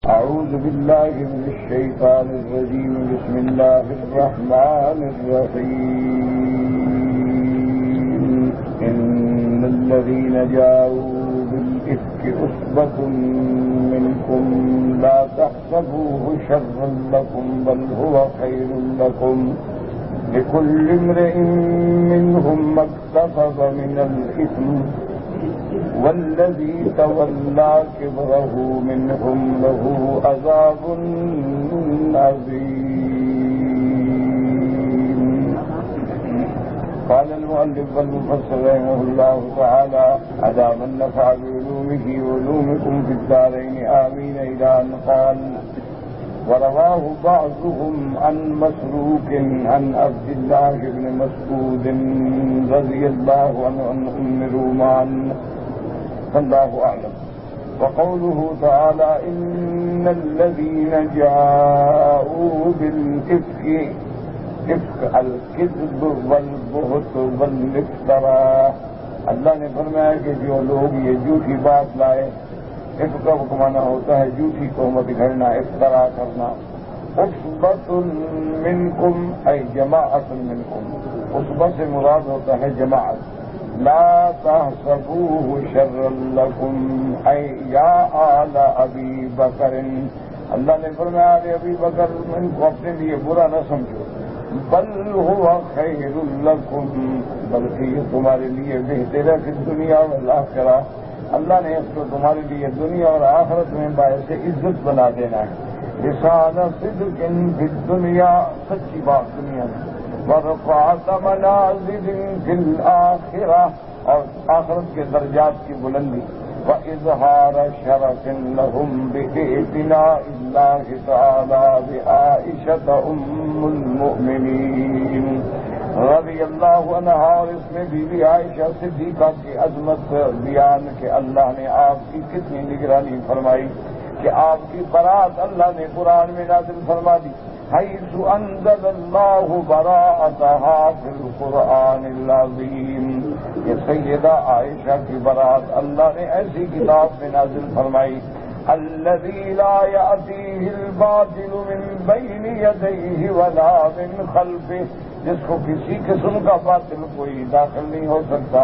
أعوذ بالله من الشيطان الرجيم. بسم الله الرحمن الرحيم. إن الذين جاءوا بالإفك عصبة منكم لا تحسبوه شرا لكم بل هو خير لكم لكل امرئ منهم ما اكتسب من الإثم والذي تولى كبره منهم له عذاب عظيم. قال المؤلف والمفسر رحمه الله تعالى: على من نفع بعلومه وعلومكم في الدارين آمين. إلى أن قال: ورواه بعضهم عن مسروق عن عبد الله بن مسعود رضي الله عنه عن أم رومان. والله أعلم. وقوله تعالى: إن الذين جاءوا بالإفك الكذب والبهت والافتراء. اللہ نے فرمایا کہ جو لوگ یہ جھوٹی بات لائے، افک کا معنی ہوتا ہے جھوٹی تہمت گھڑنا، افتراء کرنا. عصبۃ منکم اے جماعت منکم، عصبہ سے مراد ہوتا ہے جماعت. لا تحسبوه شرا لكم اے یا آل ابی بکر. اللہ نے فرمایا کہ ابی بکر ان کو اپنے لیے برا نہ سمجھو، بل هو خیر لکم، بلکہ یہ تمہارے لیے بہتر ہے فی الدنیا والآخرہ. اللہ نے اس کو تمہارے لیے دنیا اور آخرت میں باعث عزت بنا دینا ہے. لسان صدق فی الدنیا، سچی بات دنیا میں، ورفعت منازل فی الآخرہ، اور آخرت کے درجات کی بلندی. وإظہار شرف لهم بإعتناء اللہ تعالی بعائشة ام المؤمنین رضی اللہ عنہا. اور اس میں بی بی عائشہ صدیقہ کی عظمت بیان کہ اللہ نے آپ کی کتنی نگرانی فرمائی، کہ آپ کی برات اللہ نے قرآن میں نازل فرما دی. حیث انزل اللہ براءتها فی القرآن العظیم. یہ سیدہ عائشہ کی برات اللہ نے ایسی کتاب میں نازل فرمائی. الذی لا یأتیہ الباطل من بین یدیہ ولا من خلفہ، جس کو کسی قسم کا باطل کوئی داخل نہیں ہو سکتا،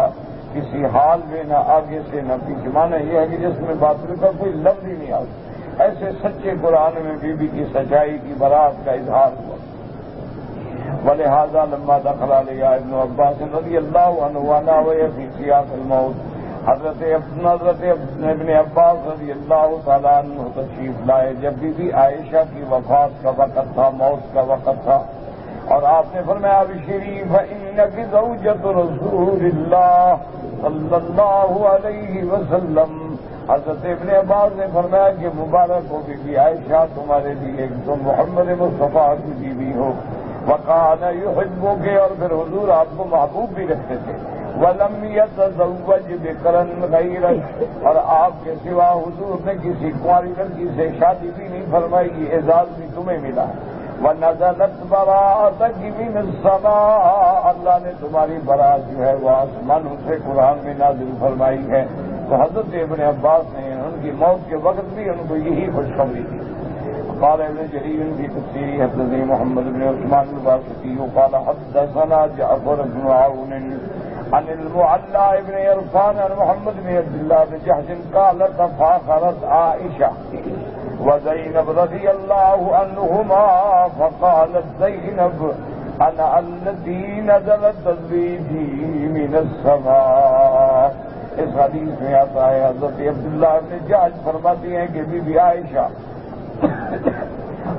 کسی حال میں نہ آگے سے نہ پیچھے. معنی یہ ہے کہ جس میں باطل کا کوئی لفظ ہی نہیں آتا. ایسے سچے قرآن میں بی بی کی سچائی کی برات کا اظہار ہوا. ولہذا لما دخل علیہ ابن عباس رضی اللہ عنہ وناوی فی سیاق الموت، حضرت ابن عباس رضی اللہ تعالیٰ عنہ تشریف لائے جب بی بی عائشہ کی وفات کا وقت تھا، موت کا وقت تھا، اور آپ نے فرمایا: ابشری فإنک زوجۃ رسول اللہ صلی اللہ علیہ وسلم. حضرت ابن عباس نے فرمایا کہ مبارک ہو بی بی عائشہ، تمہارے لیے تم محمد مصطفیٰ کی بیوی ہو. وکان یحبک، اور پھر حضور آپ کو محبوب بھی رکھتے تھے. ولم یتزوج بکرا غیرک، اور آپ کے سوا حضور نے کسی کنواری لڑکی سے شادی بھی نہیں فرمائی. یہ اعزاز بھی تمہیں ملا. ونزلت براءتک من السماء، اللہ نے تمہاری برات جو ہے وہ آسمانوں سے قرآن میں نازل فرمائی ہے. تو حضرت ابن عباس نے ان کی موت کے وقت بھی ان کو یہی خوشخبری دی. قال ابن جرير في تفسيره: حدثني محمد بن عثمان الباسطي قال حدثنا جعفر بن عون عن المعلى بن عرفان عن محمد بن عبد الله بن جحش قال: تفاخرت عائشة وزينب رضي الله عنهما فقالت زينب: أنا التي نزلت تزويجي من السماء. اس حدیث میں آتا ہے حضرت عبداللہ بن جحش فرماتی ہیں کہ بی بی عائشہ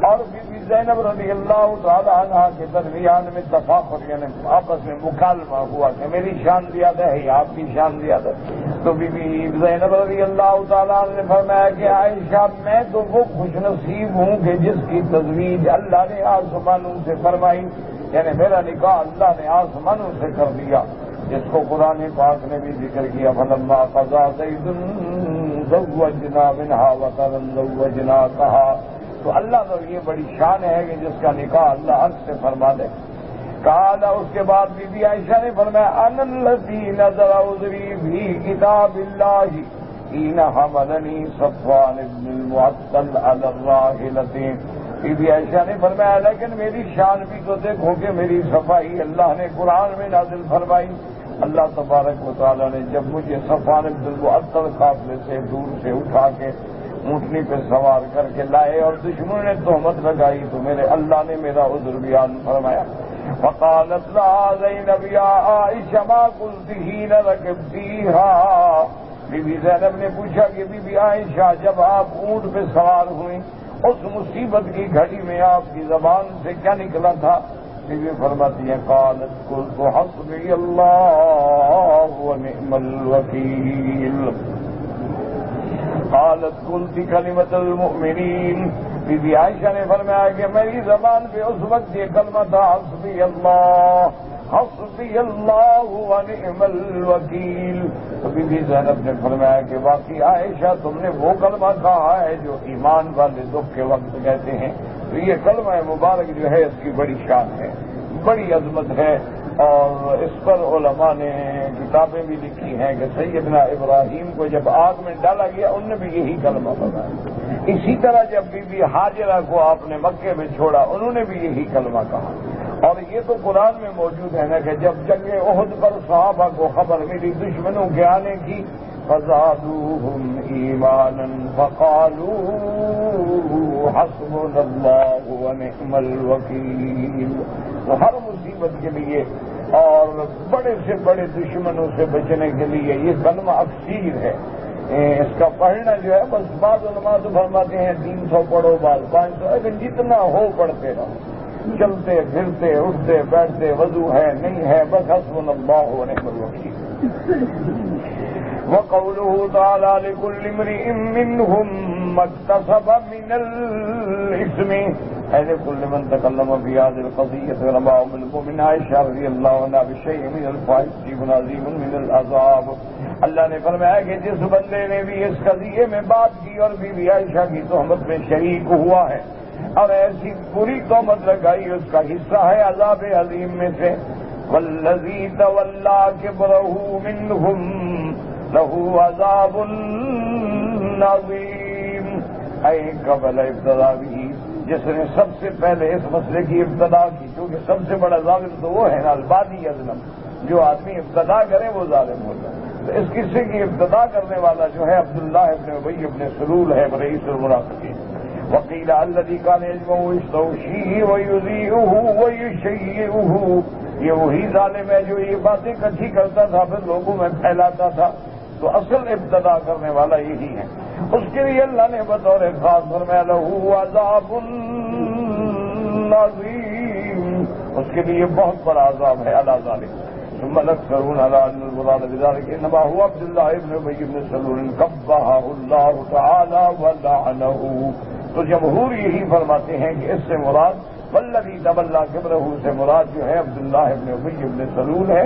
اور بی بی زینب رضی اللہ تعالی عنہ کے درمیان میں تفاخر، یعنی آپس میں مکالمہ ہوا کہ میری شان زیادہ ہے یا آپ کی شان زیادہ ہے. تو بی بی زینب رضی اللہ تعالی عنہ نے فرمایا کہ عائشہ میں تو وہ خوش نصیب ہوں کہ جس کی تزویج اللہ نے آسمانوں سے فرمائی، یعنی میرا نکاح اللہ نے آسمانوں سے کر دیا، جس کو قرآن پاک نے بھی ذکر کیا: فلما قضى زید زوجنا منها وطرا زوجناکہا. تو اللہ تو یہ بڑی شان ہے کہ جس کا نکاح اللہ عرش سے فرما دے. قال، اس کے بعد بی بی عائشہ نے فرمایا: انا الذی نظر عذری فی کتاب اللہ، حين حملني صفوان بن المعطل على الراحلة. بی بی عائشہ نے فرمایا لیکن میری شان بھی تو دیکھو کہ میری صفائی اللہ نے قرآن میں نازل فرمائی. اللہ تبارک و تعالیٰ نے جب مجھے صفوان بن المعطل قافلے سے دور سے اٹھا کے اونٹنی پہ سوار کر کے لائے اور دشمن نے تہمت لگائی تو میرے اللہ نے میرا عذر بیان فرمایا. وقالت لها زینب یا عائشہ ما قلت حین رکبتیہا. بی بی زینب نے پوچھا کہ بی بی عائشہ جب آپ اونٹ پہ سوار ہوئیں اس مصیبت کی گھڑی میں آپ کی زبان سے کیا نکلا تھا؟ بی بی فرماتی ہیں قالت قلت حسبی اللہ ونعم الوکیل. قالت قلت کلمۃ المؤمنین. بی بی عائشہ نے فرمایا کہ میری زبان پہ اس وقت یہ کلمہ تھا حسبی اللہ ونعم الوکیل. تو بی بی زینب نے فرمایا کہ واقعی عائشہ تم نے وہ کلمہ کہا ہے جو ایمان والے دکھ کے وقت کہتے ہیں. تو یہ کلمہ مبارک جو ہے اس کی بڑی شان ہے، بڑی عظمت ہے، اور اس پر علماء نے کتابیں بھی لکھی ہیں کہ سیدنا ابراہیم کو جب آگ میں ڈالا گیا ان نے بھی یہی کلمہ پڑھا. اسی طرح جب بی بی حاجرہ کو آپ نے مکے میں چھوڑا انہوں نے بھی یہی کلمہ کہا. اور یہ تو قرآن میں موجود ہے نا کہ جب جنگ احد پر صحابہ کو خبر ملی دشمنوں کے آنے کی فزادوہم ایمانا فقالوا حسبنا اللہ ونعم الوکیل. تو ہر مصیبت کے لیے اور بڑے سے بڑے دشمنوں سے بچنے کے لیے یہ کلمہ اکثیر ہے. اس کا پڑھنا جو ہے بس بعض علماء تو فرماتے ہیں 300 پڑھو بعض 500، لیکن جتنا ہو پڑھتے رہو، چلتے پھرتے اٹھتے بیٹھتے، وضو ہے نہیں ہے، بس حسبنا اللہ ونعم الوکیل. وقوله تعالى لكل امرئ منهم ما اكتسب من الاثم. اي لكل من تكلم في هذه القضيه رماه من عائشہ رضی اللہ عنہا بشيء من الفاحشة عظيم من العذاب. اللہ نے فرمایا کہ جس بندے نے بھی اس قضیے میں بات کی اور بی بی عائشہ کی تہمت میں شریک ہوا ہے اور ایسی بری تہمت لگائی اس کا حصہ ہے عذاب عظیم میں سے. والذی تولی کبرہ منہم لہو عذاب عظیم. اے قبل ابتدا بھی جس نے سب سے پہلے اس مسئلے کی ابتدا کی، کیونکہ سب سے بڑا ظالم تو وہ ہے نا البادی اظلم، جو آدمی ابتدا کرے وہ ظالم ہوتا ہے. تو اس قصے کی ابتدا کرنے والا جو ہے عبداللہ ابن ابی ابن سلول ہے رئیس المنافقین. وقیل الذی کان یجمع یستوشیہ ویذیعہ ویشیعہ. یہ وہی ظالم ہے جو یہ باتیں اکٹھی کرتا تھا پھر لوگوں میں پھیلاتا تھا. تو اصل ابتدا کرنے والا یہی ہے. اس کے لیے اللہ نے بطور خاص فرمایا لہو عذاب عظیم، اس کے لیے بہت بڑا عذاب ہے علی ذالک. ثم الاکثرون علی ان المراد بذلک انما هو عبداللہ ابن ابی ابن سلول قبحہ اللہ تعالی ولعنہ. تو جمہور یہی فرماتے ہیں کہ اس سے مراد والذی تولی کبرہ سے مراد جو ہے عبداللہ ابن ابی ابن سلول ہے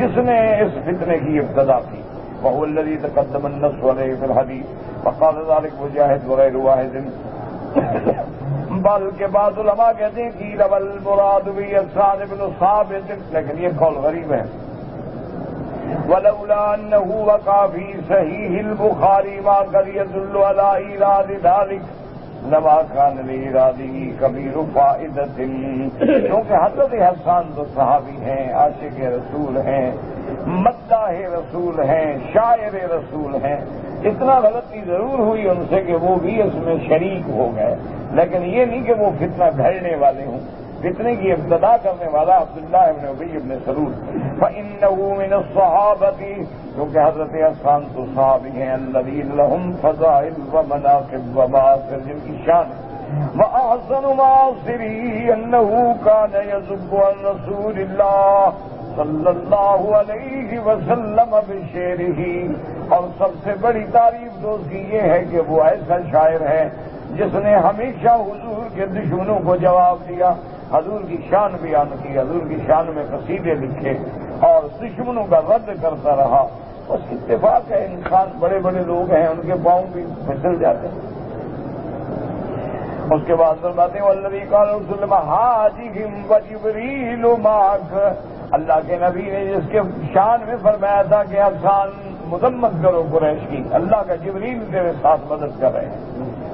جس نے اس فتنے کی ابتدا کی. وهو الذي تقدم النص عليه في الحديث وقال ذلك مجاهد وغير واحد. بلکہ بعض علماء کہتے ہیں کہ المراد بحسان بن ثابت، لیکن یہ قول غریب ہے. ولولا انه وقع في صحيح البخاري ما قد يدل على ايراد ذلك لما كان لإراده كبير فائدة. کیونکہ حضرت حسان تو صحابی ہیں، عاشق رسول ہیں، مداح رسول ہیں، شاعر رسول ہیں. اتنا غلطی ضرور ہوئی ان سے کہ وہ بھی اس میں شریک ہو گئے، لیکن یہ نہیں کہ وہ فتنہ گھڑنے والے ہوں. فتنے کی ابتدا کرنے والا عبداللہ ابن ابی ابن سلول. فإنه من الصحابة، کیونکہ حضرت حسان تو صحابی ہیں الذین لهم فضائل ومناقب ومآثر، جن کی شان ہے. وأحسن معاصره أنه كان يذب عن رسول الله صلی اللہ علیہ وسلم بشعرہ. اور سب سے بڑی تعریف تو اس کی یہ ہے کہ وہ ایسا شاعر ہے جس نے ہمیشہ حضور کے دشمنوں کو جواب دیا، حضور کی شان بیان کی، حضور کی شان میں قصیدے لکھے اور دشمنوں کا رد کرتا رہا. بس اتفاق ہے انسان بڑے بڑے لوگ ہیں ان کے پاؤں بھی پھسل جاتے ہیں. اس کے بعد فرماتے ہیں والذی قال رسول حاجہم وجبریل معک. اللہ کے نبی نے جس کے شان میں فرمایا تھا کہ حسان مذمت کرو قریش کی، اللہ کا جبریل تیرے ساتھ مدد کر رہے ہیں۔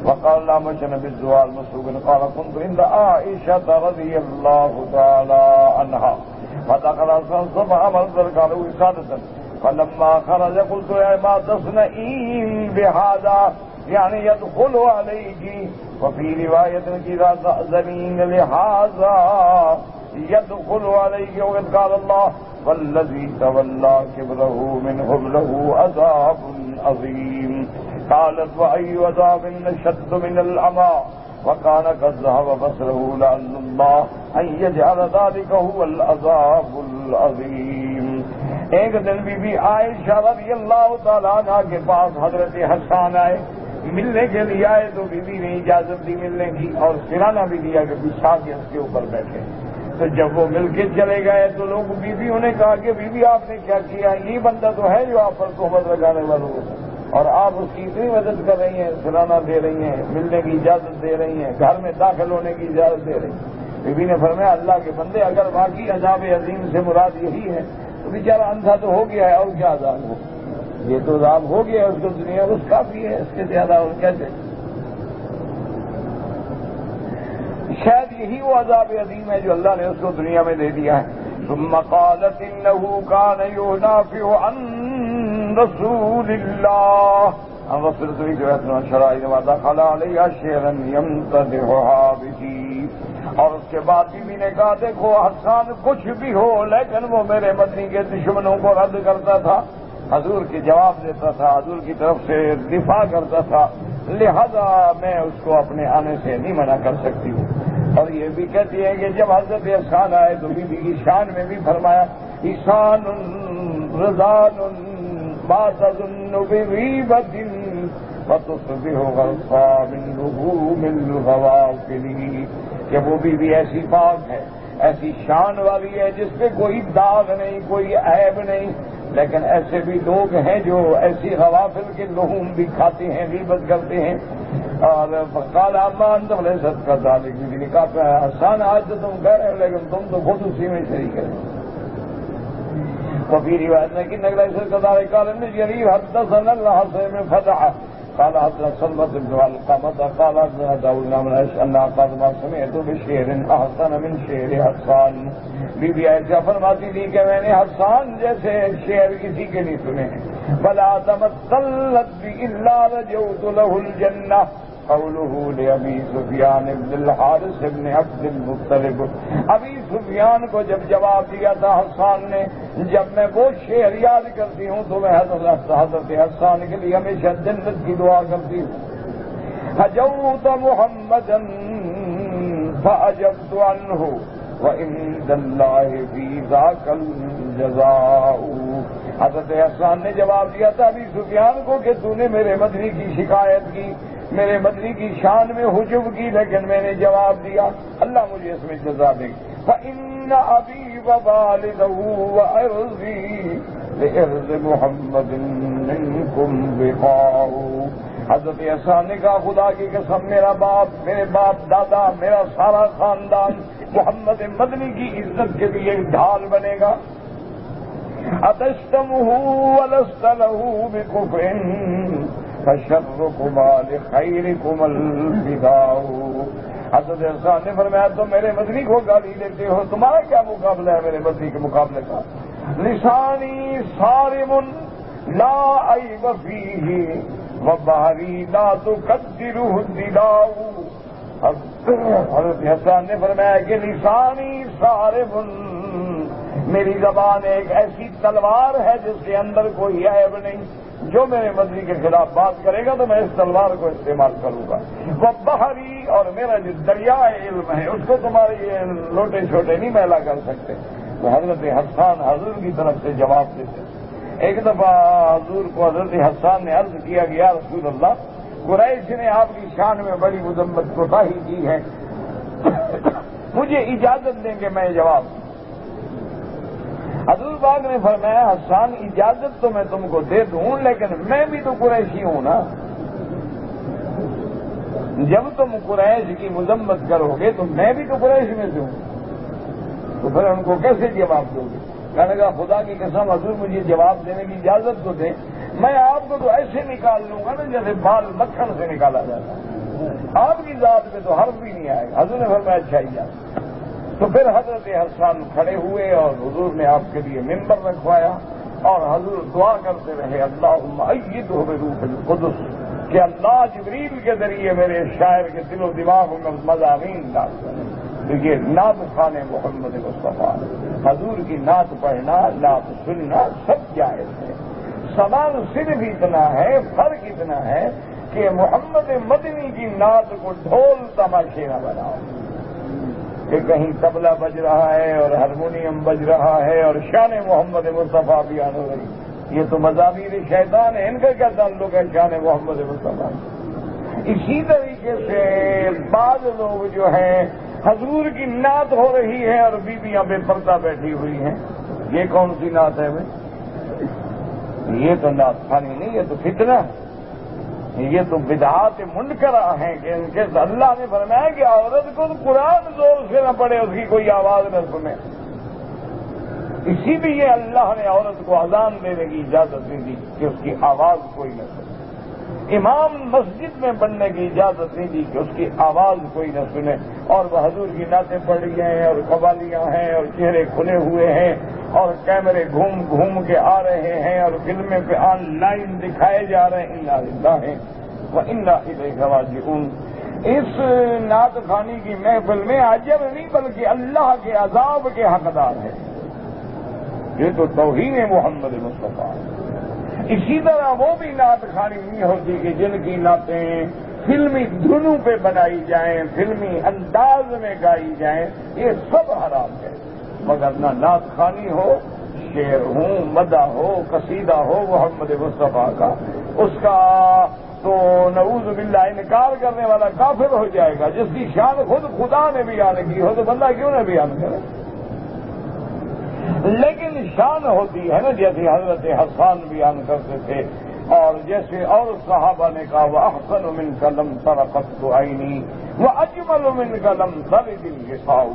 وقال لا مشن بالزوال مسروق قال كنت عند عائشة رضي الله تعالى عنها فدخل صبح منظر قالوا وسادة فلما خرج قلت يا ما تصنعين بهذا يعني يدخل عليك، وفي رواية إذا تأذنين لهذا يدخل عليك، وقد قال الله والذي تولى كبره منهم له عذاب عظيم. قالت وأي عذاب أشد من العمى وكان قد ذهب بصره لعل الله أن يجعل ذلك هو العذاب العظيم. ایک دن بی عائشہ رضی اللہ تعالیٰ عنہ کے پاس حضرت حسان آئے، ملنے کے لیے آئے تو بی نے اجازت دی ملنے کی اور سرانا بھی دیا کہ بچھا کے اس کے اوپر بیٹھے. تو جب وہ مل کے چلے گئے تو لوگ بیویوں نے کہا کہ بیوی آپ نے کیا کیا، یہ بندہ تو ہے جو آپ پر تہمت لگانے والوں اور آپ اس کی اتنی مدد کر رہی ہیں، سرانا دے رہی ہیں، ملنے کی اجازت دے رہی ہیں، گھر میں داخل ہونے کی اجازت دے رہی ہیں. بیوی نے فرمایا اللہ کے بندے اگر واقعی عذاب عظیم سے مراد یہی ہے تو بیچارہ اندھا تو ہو گیا ہے، اور کیا عذاب ہو، یہ تو عذاب ہو گیا ہے، اس کو دنیا اس کافی ہے، اس کے زیادہ اور کیا چاہیے. شاید یہی وہ عذاب عظیم ہے جو اللہ نے اس کو دنیا میں دے دیا ہے. ثم قالت انه كان ينافع عن رسول الله عن رسول الله صلى الله عليه وسلم ودخل عليها شيئا يمتدحها به. اور اس کے بعد بیوی نے کہا دیکھو حسان کچھ بھی ہو لیکن وہ میرے مدنی کے دشمنوں کو رد کرتا تھا، حضور کی جواب دیتا تھا، حضور کی طرف سے دفاع کرتا تھا، لہذا میں اس کو اپنے آنے سے نہیں منع کر سکتی ہوں. اور یہ بھی کہتی ہے کہ جب حضرت حسان آئے تو بیوی کی شان میں بھی فرمایا حسان رضان ما تظن بغیبت فتصبح غرقا من لحوم الغوافل، کہ وہ بیوی ایسی پاک ہے، ایسی شان والی ہے جس پہ کوئی داغ نہیں، کوئی عیب نہیں. لیکن ایسے بھی لوگ ہیں جو ایسی غوافل کے لحوم بھی کھاتے ہیں، غیبت کرتے ہیں. اور فقال اما انت وليست كذلك، بیوی نے کہا حسان آج تو تم کہہ رہے ہو لیکن تم تو خود اسی میں شریک ہے. وفي روایت میں کہ ليست كذلك قال ابن جرير حدثنا الحسن بن فتح قال حدثنا سلمة بن علقمة قال حدثنا داود بن عمرو أن قال ما سمعت بشعر أحسن من شعر حسان. بیوی ایسا فرماتی تھی کہ میں نے حسان جیسے شعر کسی کے نہیں سنے ہیں. بلا تمثلت بی الا رجوت له الجنہ قوله لأبی سفیان بن الحارث بن عبد المطلب. ابی سفیان کو جب جواب دیا تھا حسان نے، جب میں وہ شعر یاد کرتی ہوں تو میں حضرت حسان کے لیے ہمیشہ جنت کی دعا کرتی ہوں. حجوت محمدا فأجبت عنه وعند الله في ذاك الجزاء. حضرت حسان نے جواب دیا تھا ابی سفیان کو کہ تو نے میرے مدنی کی شکایت کی، میرے مدنی کی شان میں حجب کی، لیکن میں نے جواب دیا اللہ مجھے اس میں جزا دے گی. فإن أبي ووالده وعرضي لعرض محمد منكم بقاء. حضرت حسان نے کہا خدا کی قسم میرا باپ، میرے باپ دادا، میرا سارا خاندان محمد مدنی کی عزت کے لیے ڈھال بنے گا. اتشتمه ولست له بكفر فشركما لخيركم الفداء. حضرت حسان نے فرمایا تم میرے مدنی کو گالی دیتے ہو، تمہارا کیا مقابلہ ہے میرے مدنی کے مقابلے کا. لسانی صارم لا عیب فیہ وبحری لا تقدرہ الدلاء. حضرت حسان نے فرمایا کہ لسانی صارم، میری زبان ایک ایسی تلوار ہے جس کے اندر کوئی عیب نہیں، جو میرے مدنی کے خلاف بات کرے گا تو میں اس تلوار کو استعمال کروں گا. وہ بحری، اور میرا جو دریائے علم ہے اس کو تمہارے یہ لوٹے چھوٹے نہیں میلا کر سکتے. تو حضرت حسان حضور کی طرف سے جواب دیتے. ایک دفعہ حضور کو حضرت حسان نے عرض کیا گیا رسول اللہ قریش نے آپ کی شان میں بڑی مذمت کوتاہی کی ہے، مجھے اجازت دیں کہ میں جواب دوں. حضور پاک نے فرمایا حسان اجازت تو میں تم کو دے دوں لیکن میں بھی تو قریشی ہوں نا. جب تم قریش کی مذمت کرو گے تو میں بھی تو قریش میں سے ہوں، تو پھر ان کو کیسے جواب دو گے. کہنے لگا خدا کی قسم حضور مجھے جواب دینے کی اجازت تو دیں، میں آپ کو تو ایسے نکال لوں گا نا جیسے بال مکھن سے نکالا جاتا ہے، آپ کی ذات میں تو حرف بھی نہیں آئے گا۔ حضور نے فرمایا اچھا ہی جاتا۔ تو پھر حضرت حسان کھڑے ہوئے اور حضور نے آپ کے لیے منبر رکھوایا اور حضور دعا کرتے رہے، اللہم ایدہ بروح القدس، کہ اللہ جبریل کے ذریعے میرے شاعر کے دل و دماغ میں مضامین ڈال کریں۔ تو یہ نعت خوان محمد مصطفیٰ، حضور کی نعت پڑھنا، نعت سننا سب جائز ہے۔ سوال صرف اتنا ہے، فرق اتنا ہے کہ محمد مدنی کی نعت کو ڈھول تماشے نہ بناؤ کہ کہیں طبلہ بج رہا ہے اور ہارمونیم بج رہا ہے اور شان محمد مصطفیٰ بیان ہو رہی۔ یہ تو مزامیر شیطان ہے، ان کا کیا تعلق ہے شان محمد مصطفیٰ؟ اسی طریقے سے بعض لوگ جو ہیں حضور کی نعت ہو رہی ہے اور بیویاں بے پردہ بیٹھی ہوئی ہیں، یہ کون سی نعت ہے بھائی؟ یہ تو نعت خوانی نہیں، یہ تو فتنہ ہے، یہ تو بدعات منکرہ ہیں کہ ان کے اللہ نے فرمایا کہ عورت کو قرآن زور سے نہ پڑے، اس کی کوئی آواز نہ سنے، اسی لیے اللہ نے عورت کو اذان دینے کی اجازت نہیں دی کہ اس کی آواز کوئی نہ سنے، امام مسجد میں بننے کی اجازت نہیں دی کہ اس کی آواز کوئی نہ سنے، اور وہ حضور کی نعتیں پڑھ رہی ہیں اور قوالیاں ہیں اور چہرے کھلے ہوئے ہیں اور کیمرے گھوم گھوم کے آ رہے ہیں اور فلمیں پہ آن لائن دکھائے جا رہے ہیں، انا للہ وانا الیہ راجعون۔ اس نعت خوانی کی محفل میں عجب نہیں بلکہ اللہ کے عذاب کے حقدار ہے، یہ تو توہین محمد مصطفیٰ۔ اسی طرح وہ بھی نعت خوانی نہیں ہوتی کہ جن کی نعتیں فلمی دھنوں پہ بنائی جائیں، فلمی انداز میں گائی جائیں، یہ سب حرام ہے، مگر نہ نعت خوانی ہو، شعر ہو، مدح ہو، قصیدہ ہو محمد مصطفیٰ کا، اس کا تو نعوذ باللہ انکار کرنے والا کافر ہو جائے گا۔ جس کی شان خود خدا نے بیان کی ہو تو بندہ کیوں نہ بیان کرے؟ لیکن شان ہوتی ہے نا، جیسے حضرت حسان بیان کرتے تھے اور جیسے اور صحابہ نے کہا وَأَحْسَنُ مِنْكَ لَمْ تَرَ قَطُّ عَيْنِي وَأَجْمَلُ مِنْكَ لَمْ تَلِدِ النِّسَاءُ،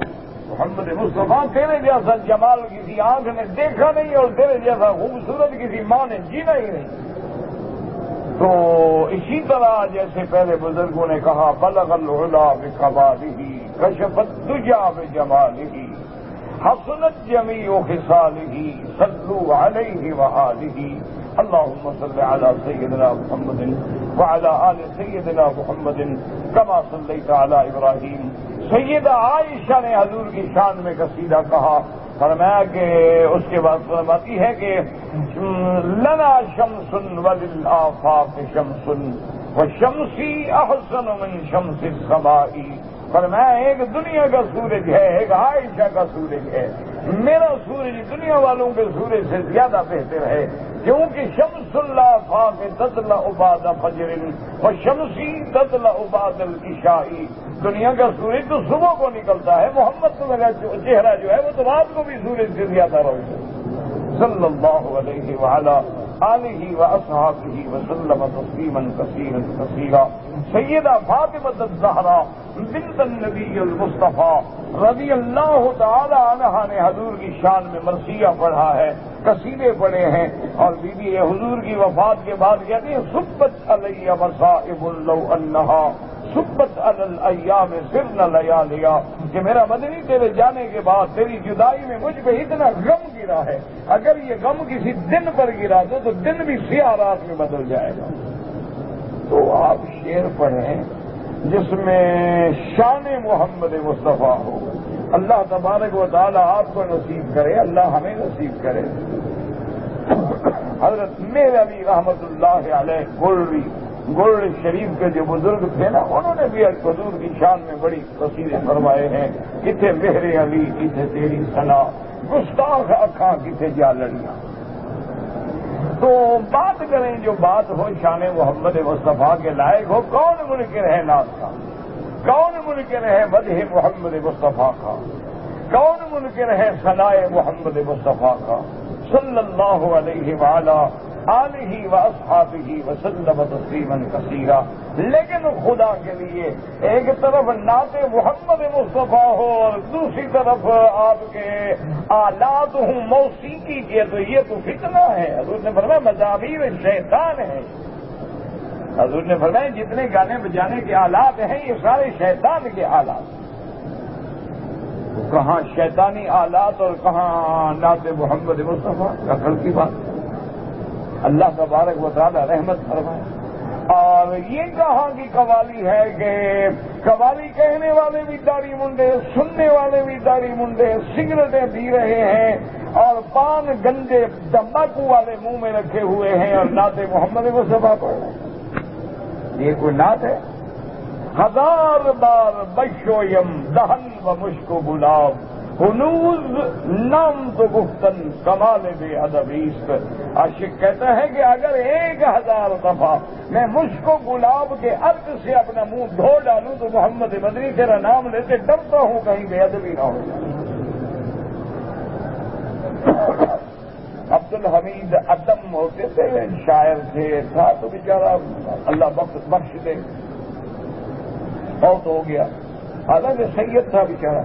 محمد مصطفیٰ تیرے جیسا جمال کسی آنکھ نے دیکھا نہیں اور تیرے جیسا خوبصورت کسی ماں نے جینا ہی نہیں۔ تو اسی طرح جیسے پہلے بزرگوں نے کہا بلغ العلا بکمالہ کشف الدجی بجمالہ حسنت جمیع خصالہ صلوا علیہ وآلہ اللہم صل علی سیدنا محمد وعلی آل سیدنا محمد کما صلیت علی ابراہیم۔ سیدہ عائشہ نے حضور کی شان میں قصیدہ کہا، فرمایا کہ اس کے بعد فرماتی ہے کہ لنا شمس وللآفاق شمس وشمسی احسن من شمس السماء، فرمایا ایک دنیا کا سورج ہے، ایک عائشہ کا سورج ہے، میرا سورج دنیا والوں کے سورج سے زیادہ بہتر ہے، کیونکہ شمس الآفاق تطلع بعد فجر وشمسی تطلع بعد العشاء، دنیا کا سورج تو صبح کو نکلتا ہے، محمد کا چہرہ جو ہے وہ تو رات کو بھی سورج سے زیادہ روشن۔ صلی اللہ علیہ وعلی آلہ واصحابہ وسلم تسلیما کثیرا کثیرا۔ سیدہ فاطمہ الزہرا بنت النبی المصطفیٰ رضی اللہ تعالی عنہا نے حضور کی شان میں مرثیہ پڑھا ہے، قصیدے پڑھے ہیں، اور بی بی حضور کی وفات کے بعد کہتے ہیں صبت علی مصائب لو انہا صبت علی الایام سرن لیالیا، کہ میرا مدنی تیرے جانے کے بعد تیری جدائی میں مجھ پہ اتنا غم گرا ہے، اگر یہ غم کسی دن پر گرا تو دن بھی سیاہ رات میں بدل جائے گا۔ تو آپ شعر پڑھیں جس میں شان محمد مصطفیٰ ہو، اللہ تبارک و تعالی آپ کو نصیب کرے، اللہ ہمیں نصیب کرے۔ حضرت میر علی رحمت اللہ علیہ گل شریف کے جو بزرگ تھے نا، انہوں نے بھی حضور کی شان میں بڑی قصیدے فرمائے ہیں، کتنے مہر علی کتنے تیری ثنا گستاخ اکھاں کتنے جالڑیاں۔ تو بات کریں جو بات ہو شان محمد مصطفیٰ کے لائق ہو، کون منکر ہے نعت کا، کون منکر ہے مدح محمد مصطفیٰ کا، کون منکر ہے ثنائے محمد مصطفیٰ کا صلی اللہ علیہ وآلہ آلہ و اصحابہ وسلم تسلیما کثیرا۔ لیکن خدا کے لیے ایک طرف نعت محمد مصطفیٰ ہو اور دوسری طرف آپ کے آلات ہوں موسیقی کے، تو یہ تو فتنہ ہے۔ حضور نے فرمایا مزامیر شیطان ہے۔ حضور نے فرمایا جتنے گانے بجانے کے آلات ہیں یہ سارے شیطان کے آلات، کہاں شیطانی آلات اور کہاں نعت محمد مصطفیٰ، عقل کی بات۔ اللہ تبارک و تعالی رحمت فرمائے۔ اور یہ کہاں کی قوالی ہے کہ قوالی کہنے والے بھی داڑھی منڈے، سننے والے بھی داڑھی منڈے، سگریٹیں پی رہے ہیں اور پان گندے تمباکو والے منہ میں رکھے ہوئے ہیں اور نعت محمد مصطفیٰ پڑھ رہے ہیں۔ یہ کوئی نعت ہے؟ ہزار بار بشویم دہن و مشک و گلاب، ہنوز نام تو گفتن کمال بے ادبیست۔ عاشق کہتا ہے کہ اگر 1000 دفعہ میں مشک و گلاب کے عرق سے اپنا منہ دھو ڈالوں تو محمد مدنی تیرا نام لیتے ڈرتا ہوں کہیں بے ادبی نہ ہو جائے۔ عبدالحمید عدم ہوتے تھے، شاعر تھے، تھا تو بیچارہ اللہ بخش دے بہت ہو گیا، حالانکہ سید تھا بیچارہ،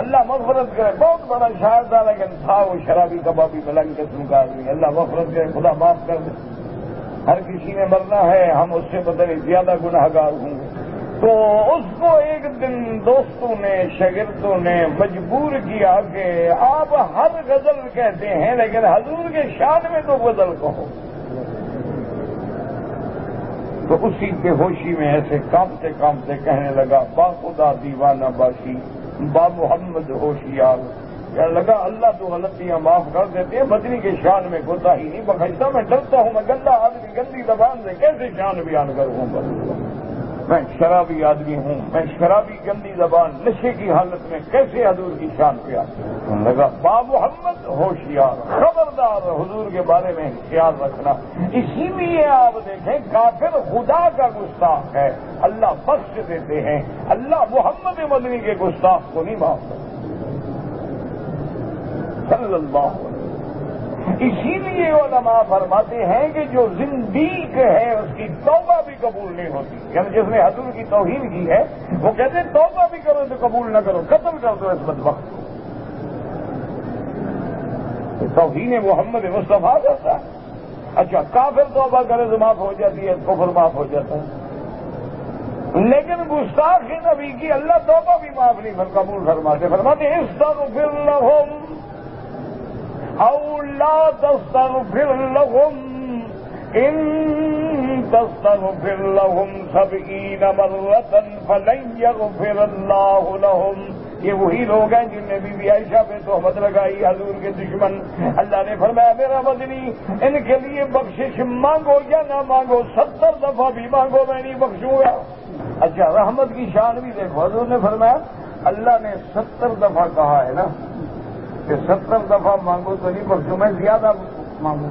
اللہ مغفرت کرے، بہت بڑا شاعر تھا لیکن تھا وہ شرابی کبابی ملنگ قسم کا آدمی، اللہ مغفرت کرے، خدا معاف کر دے۔ ہر کسی نے مرنا ہے، ہم اس سے بدلے زیادہ گناہ گار ہوں گے۔ تو اس کو ایک دن دوستوں نے شاگردوں نے مجبور کیا کہ آپ ہر غزل کہتے ہیں لیکن حضور کے شان میں تو غزل کہو۔ تو اسی بے ہوشی میں ایسے کامتے کامتے کہنے لگا با خدا دیوانہ باشی با محمد ہوشیار، کہنے لگا اللہ تو غلطیاں معاف کر دیتے ہیں، مدنی کے شان میں کوتاہی نہیں بخشتا، میں ڈرتا ہوں میں گندا آدمی گندی زبان سے کیسے شان بیان کروں گا، میں شرابی آدمی ہوں، میں شرابی گندی زبان نشے کی حالت میں کیسے حضور کی شان پہ لگا با محمد ہوشیار، خبردار حضور کے بارے میں خیال رکھنا۔ اسی لیے آپ دیکھیں کافر خدا کا گستاخ ہے، اللہ بخش دیتے ہیں، اللہ محمد مدنی کے گستاخ کو نہیں معاف کرتا صلی اللہ علیہ وسلم۔ اسی لیے علماء فرماتے ہیں کہ جو زندیق ہے اس کی توبہ بھی قبول نہیں ہوتی، یعنی جس نے حضور کی توہین کی ہے وہ کہتے ہیں توبہ بھی کرو تو قبول نہ کرو، قتل کر دو اس بدبخت کو۔ توہین محمد مصطفیٰ کرتا ہے، اچھا کافر توبہ کرے تو معاف ہو جاتی ہے، کفر معاف ہو جاتا ہے، لیکن گستاخ نبی کی اللہ توبہ بھی معاف نہیں قبول فرماتے استغفر لہم او لا تستغفر لهم ان تستغفر لهم 70 مرة فلن يغفر الله لهم۔ یہ وہی لوگ ہیں جن نے بی بی عائشہ پہ تہمت لگائی، حضور کے دشمن۔ اللہ نے فرمایا میرا مدنی ان کے لیے بخشش مانگو یا نہ مانگو، 70 دفعہ بھی مانگو میں نہیں بخشوں گا۔ اچھا رحمت کی شان بھی دیکھو، حضور نے فرمایا اللہ نے 70 دفعہ کہا ہے نا کہ 70 دفعہ مانگو تو نہیں بخشوں، میں زیادہ مانگوں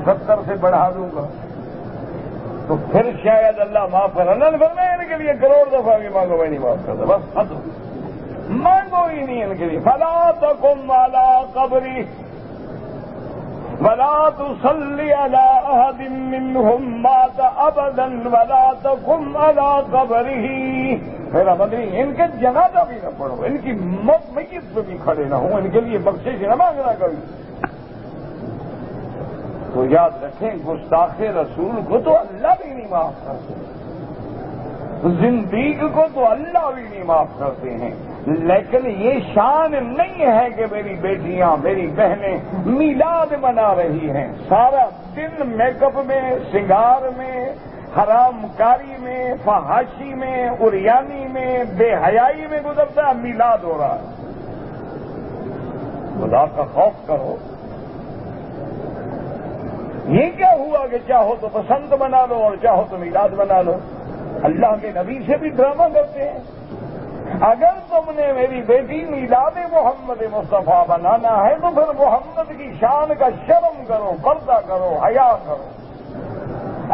70 سے بڑھا دوں گا تو پھر شاید اللہ معاف کر۔ اللہ نے فرمایا ان کے لیے 1 کروڑ دفعہ بھی مانگو میں نہیں معاف کرتا، بس ختم، مانگو ہی نہیں ان کے لیے۔ فلا تقم علی قبری ولا تصلی علی احد منهم مات ابدا ولا تقم علی قبره۔ میرا مدنی ان کے جنازہ بھی نہ پڑھو، ان کی میت پہ بھی کھڑے نہ ہوں، ان کے لیے بخشش نہ مانگنا کبھی۔ تو یاد رکھیں گستاخ رسول کو تو اللہ بھی نہیں معاف کرتے، زندگی کو تو اللہ بھی نہیں معاف کرتے ہیں، لیکن یہ شان نہیں ہے کہ میری بیٹیاں میری بہنیں میلاد منا رہی ہیں، سارا دن میک اپ میں، سنگار میں، حرام کاری میں، فحاشی میں، عریانی میں، بے حیائی میں گزرتا ہے، میلاد ہو رہا ہے۔ خدا کا خوف کرو۔ یہ کیا ہوا کہ چاہو تو بسنت بنا لو اور چاہو تو میلاد بنا لو، اللہ کے نبی سے بھی ڈرامہ کرتے ہیں۔ اگر تم نے میری بیٹی میلاد محمد مصطفیٰ بنانا ہے تو پھر محمد کی شان کا شرم کرو، پردہ کرو، حیا کرو۔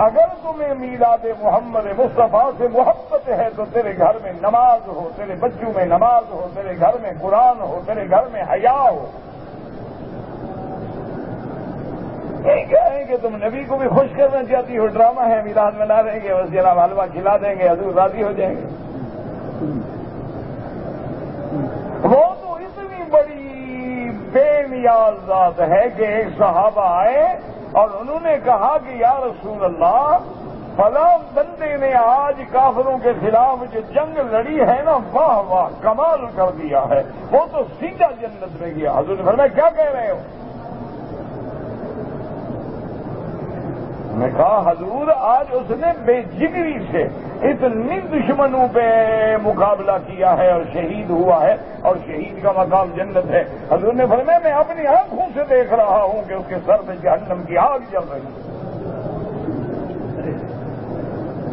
اگر تمہیں میلاد محمد مصطفیٰ سے محبت ہے تو تیرے گھر میں نماز ہو، تیرے بچوں میں نماز ہو، تیرے گھر میں قرآن ہو، تیرے گھر میں حیا ہو۔ یہ کیا ہے کہ تم نبی کو بھی خوش کرنا چاہتی ہو، ڈرامہ ہے، میلاد منا دیں گے، بس جناب حلوہ کھلا دیں گے، حضور راضی ہو جائیں گے۔ وہ تو اتنی بڑی بے نیاز ذات ہے کہ ایک صحابہ آئے اور انہوں نے کہا کہ یا رسول اللہ، فلاں بندے نے آج کافروں کے خلاف جو جنگ لڑی ہے نا، واہ واہ کمال کر دیا ہے، وہ تو سیدھا جنت میں گیا۔ حضور نے فرمایا کیا کہہ رہے ہو؟ میں نے کہا حضور آج اس نے بے جگری سے اتنی دشمنوں پہ مقابلہ کیا ہے اور شہید ہوا ہے، اور شہید کا مقام جنت ہے۔ حضور نے فرمایا میں اپنی آنکھوں سے دیکھ رہا ہوں کہ اس کے سر پہ جہنم کی آگ جل رہی ہے۔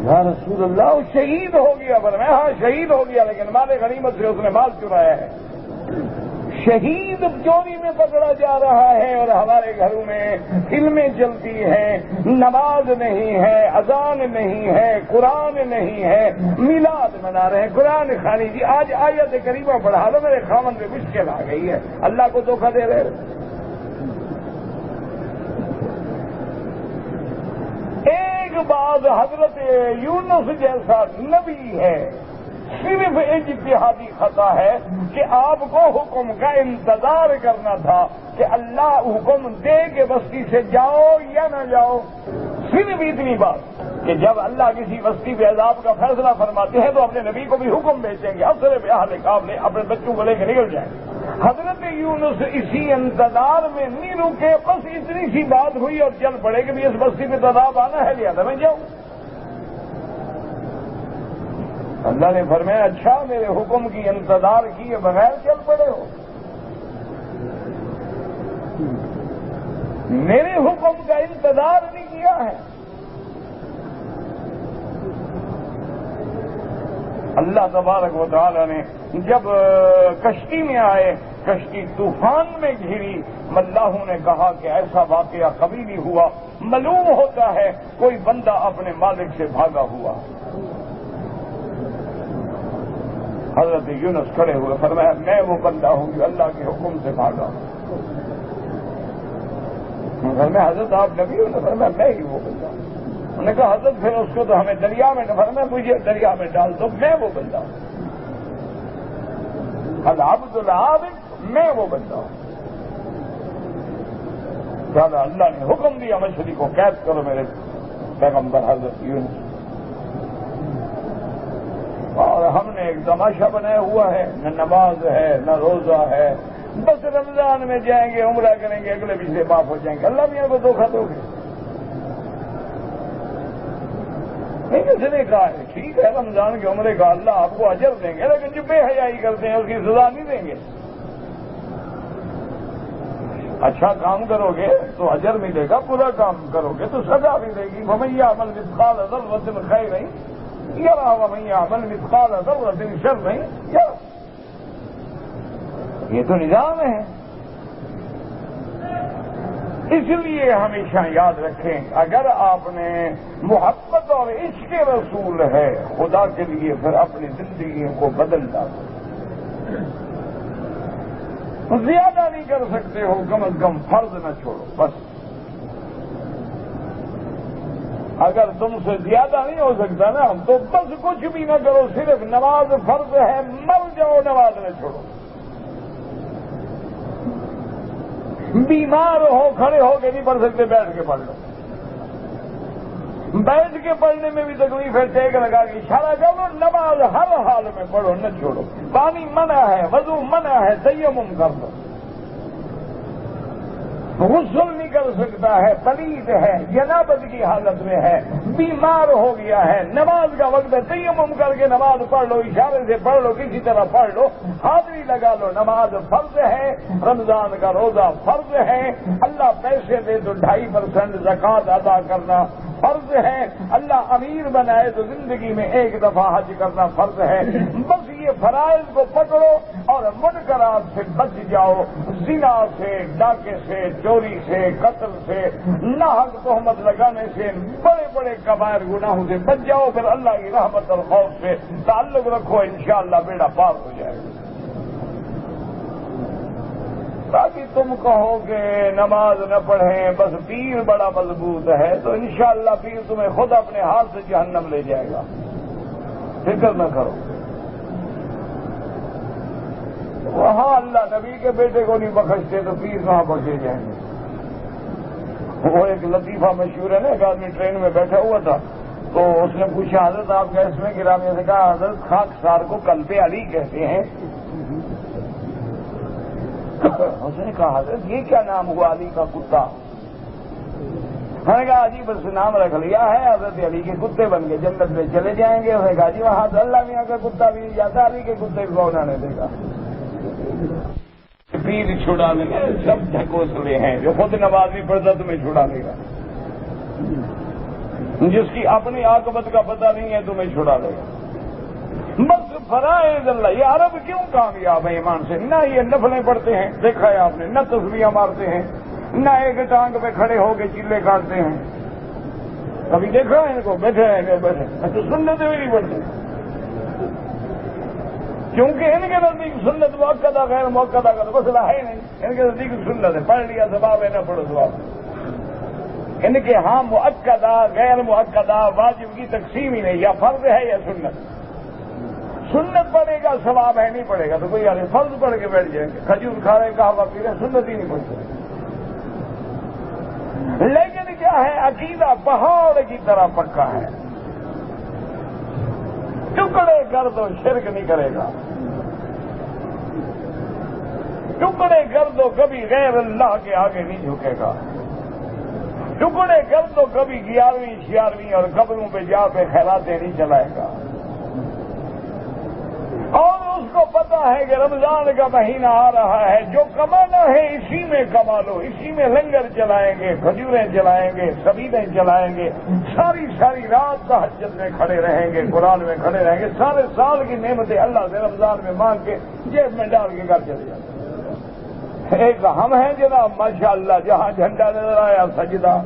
یا رسول اللہ وہ شہید ہو گیا؟ فرمایا ہاں شہید ہو گیا، لیکن مال غنیمت سے اس نے مال چرایا ہے۔ شہید چوری میں پکڑا جا رہا ہے اور ہمارے گھروں میں فلمیں چلتی ہیں، نماز نہیں ہے، اذان نہیں ہے، قرآن نہیں ہے، میلاد منا رہے ہیں، قرآن خوانی۔ جی آج آیت کریمہ پڑھا دو، میرے خامن میں مشکل آ گئی ہے، اللہ کو دھوکہ دے رہے۔ ایک بات حضرت یونس جیسا نبی ہے، صرف اجتہادی خطا ہے کہ آپ کو حکم کا انتظار کرنا تھا کہ اللہ حکم دے کہ بستی سے جاؤ یا نہ جاؤ۔ صرف اتنی بات کہ جب اللہ کسی بستی پہ عذاب کا فیصلہ فرماتے ہیں تو اپنے نبی کو بھی حکم بھیجیں گے، افسر پہ اہل کام لے اپنے بچوں کو لے کے نکل جائیں۔ حضرت یونس اسی انتظار میں نہیں رکے، بس اتنی سی بات ہوئی اور چل پڑے کہ بھی اس بستی میں عذاب آنا ہے، لہٰذا میں جاؤں۔ اللہ نے فرمایا اچھا میرے حکم کی انتظار کیے بغیر چل پڑے ہو؟ میرے حکم کا انتظار نہیں کیا ہے؟ اللہ تبارک و تعالی نے جب کشتی میں آئے، کشتی طوفان میں گھری، ملاحوں نے کہا کہ ایسا واقعہ کبھی نہیں ہوا، معلوم ہوتا ہے کوئی بندہ اپنے مالک سے بھاگا ہوا۔ حضرت یونس کھڑے ہوئے، فرمایا میں وہ بندہ ہوں جو اللہ کے حکم سے بھاگا۔ فرمایا حضرت آپ نبی ہو؟ فرمایا میں ہی وہ بندہ ہوں۔ انہوں نے کہا حضرت پھر اس کو تو ہمیں دریا میں، فرمایا مجھے دریا میں ڈال دو، میں وہ بندہ ہوں۔ العبد العابد، میں وہ بندہ ہوں۔ چلو اللہ نے حکم دیا مچھلی کو قید کرو میرے پیغمبر حضرت یونس، اور ہم نے ایک تماشا بنایا ہوا ہے، نہ نماز ہے نہ روزہ ہے، بس رمضان میں جائیں گے، عمرہ کریں گے، اگلے پیچھے معاف ہو جائیں گے۔ اللہ میاں کو دھوکہ دو گے؟ نہیں، کسی نے کہا ہے ٹھیک ہے رمضان کے عمرے کا اللہ آپ کو اجر دیں گے، لیکن جو بے حیائی کرتے ہیں اس کی سزا نہیں دیں گے۔ اچھا کام کرو گے تو اجر ملے گا، برا کام کرو گے تو سزا ملے گی۔ وَمَن يَعْمَلْ مِثْقَالَ ذَرَّةٍ خَيْرًا یرا ومن یعمل مثقال ذرۃ شرا یرا۔ یہ تو نظام ہے۔ اس لیے ہمیشہ یاد رکھیں اگر آپ نے محبت اور عشق رسول ہے خدا کے لیے، پھر اپنی زندگیوں کو بدل ڈالو۔ زیادہ نہیں کر سکتے ہو، کم از کم فرض نہ چھوڑو بس۔ اگر تم سے زیادہ نہیں ہو سکتا نا تو بس کچھ بھی نہ کرو، صرف نماز فرض ہے، مر جاؤ نماز نہ چھوڑو۔ بیمار ہو کھڑے ہو کے نہیں پڑھ سکتے، بیٹھ کے پڑھ لو۔ بیٹھ کے پڑھنے میں بھی تکلیف ہے، ٹیک لگا کے اشارہ کرو، نماز ہر حال میں پڑھو، نہ چھوڑو۔ پانی منع ہے، وضو منع ہے، تیمم کر دو۔ غسل نہیں کر سکتا ہے، پلید ہے، جنابت کی حالت میں ہے، بیمار ہو گیا ہے، نماز کا وقت ہے، تیمم کر کے نماز پڑھ لو، اشارے سے پڑھ لو، کسی طرح پڑھ لو، حاضری لگا لو۔ نماز فرض ہے، رمضان کا روزہ فرض ہے، اللہ پیسے دے تو 2.5% زکوٰۃ ادا کرنا فرض ہے، اللہ امیر بنائے تو زندگی میں ایک دفعہ حج کرنا فرض ہے۔ بس یہ فرائض کو پکڑو اور منکرات سے بچ جاؤ، زنا سے، ڈاکے سے، چوری سے، قتل سے، ناحق تہمت لگانے سے، بڑے بڑے کبائر گناہوں سے بچ جاؤ، پھر اللہ کی رحمت اور خوف سے تعلق رکھو، انشاءاللہ بیڑا پار ہو جائے گا۔ تاکہ تم کہو کہ نماز نہ پڑھیں بس پیر بڑا مضبوط ہے، تو انشاءاللہ پیر تمہیں خود اپنے ہاتھ سے جہنم لے جائے گا، فکر نہ کرو۔ وہاں اللہ نبی کے بیٹے کو نہیں بخشتے تو پیر کہاں بخشے جائیں گے؟ وہ ایک لطیفہ مشہور ہے نا، ایک آدمی ٹرین میں بیٹھا ہوا تھا تو اس نے پوچھا حضرت آپ کا اس میں گرامیہ سے کہا حضرت خاکسار کو قلب علی کہتے ہیں۔ اس نے کہا حضرت یہ کیا نام ہوا علی کا کتا؟ میں نے کہا جی بس نام رکھ لیا ہے، حضرت علی کے کتے بن گئے، جنت میں چلے جائیں گے۔ انہوں نے کہا جی وہاں تو اللہ میاں کا کتا بھی نہیں جاتا، علی کے کتے کو انہوں نے دیکھا۔ پیر چھڑا لیں گے، سب ڈھکوسلے ہیں، جو خود نماز نہیں پڑھتا تمہیں چھڑا لے گا، جس کی اپنی عاقبت کا پتہ نہیں ہے تمہیں چھڑا لے گا۔ بس فرائض اللہ، یہ عرب کیوں کامیاب ہے ایمان سے؟ نہ یہ نفلیں پڑھتے ہیں، دیکھا ہے آپ نے، نہ تسبیحاں مارتے ہیں، نہ ایک ٹانگ پہ کھڑے ہو کے چیلے کاٹتے ہیں۔ کبھی دیکھا ہے ان کو بیٹھے ہیں بیٹھے، تو سنتیں بھی نہیں پڑھتے، کیونکہ ان کے نزدیک سنت مؤکدہ غیر مؤکدہ کا تو مسئلہ ہے نہیں، ان کے نزدیک سنت ہے، پڑھ لیا ثواب ہے، نہ پڑھو ثواب۔ ان کے ہاں مؤکدہ غیر مؤکدہ واجب کی تقسیم ہی نہیں، یا فرض ہے یا سنت۔ سنت پڑھے گا ثواب ہے، نہیں پڑھے گا تو کوئی آگے فرض پڑھ کے بیٹھ جائیں گے، کھجور کھا رہے کہا پی رہے، سنت ہی نہیں پڑھتے۔ لیکن کیا ہے، عقیدہ پہاڑ کی طرح پکا ہے، ٹکڑے کر دو شرک نہیں کرے گا، ٹکڑے کر دو کبھی غیر اللہ کے آگے نہیں جھکے گا، ٹکڑے کر دو کبھی 11ویں 11ویں اور قبروں پہ جا پہ خیراتیں نہیں چلائے گا۔ اور اس کو پتا ہے کہ رمضان کا مہینہ آ رہا ہے، جو کمانا ہے اسی میں کما لو، اسی میں لنگر چلائیں گے، کھجوریں جلائیں گے، سبیلیں جلائیں گے، ساری ساری رات تہجد میں کھڑے رہیں گے، قرآن میں کھڑے رہیں گے، سارے سال کی نعمتیں اللہ سے رمضان میں مانگ کے جیب میں ڈال کے گھر چلے جاتے ہیں۔ ایک ہم ہیں جناب ماشاءاللہ، جہاں جھنڈا نظر آیا سجدہ،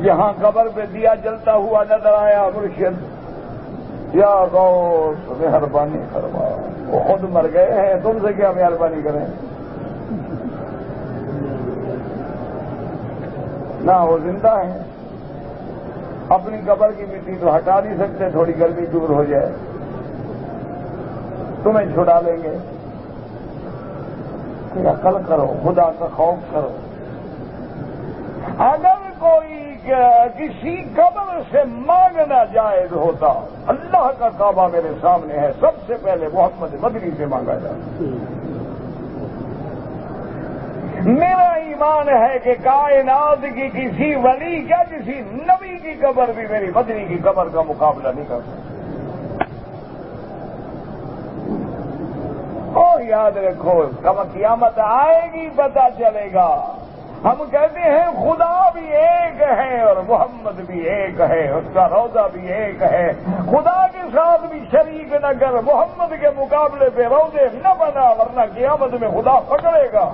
جہاں قبر پہ دیا جلتا ہوا نظر آیا مرشد، یا غوث مہربانی فرما، وہ خود مر گئے ہیں، تم سے کیا مہربانی کریں؟ نہ وہ زندہ ہیں، اپنی قبر کی مٹی تو ہٹا نہیں سکتے، تھوڑی گرمی دور ہو جائے، تمہیں چھڑا لیں گے۔ عقل کرو، خدا کا خوف کرو۔ اگر کوئی کسی قبر سے مانگنا جائز ہوتا، اللہ کا کعبہ میرے سامنے ہے، سب سے پہلے محمد مدنی سے مانگا جائے۔ میرا ایمان ہے کہ کائنات کی کسی ولی یا کسی نبی کی قبر بھی میری مدنی کی قبر کا مقابلہ نہیں کر سکتی۔ اور یاد رکھو، قیامت آئے گی پتہ چلے گا۔ ہم کہتے ہیں خدا بھی ایک ہے اور محمد بھی ایک ہے، اس کا روضہ بھی ایک ہے، خدا کے ساتھ بھی شریک نہ کر، محمد کے مقابلے پہ روضے نہ بنا، ورنہ قیامت میں خدا پکڑے گا۔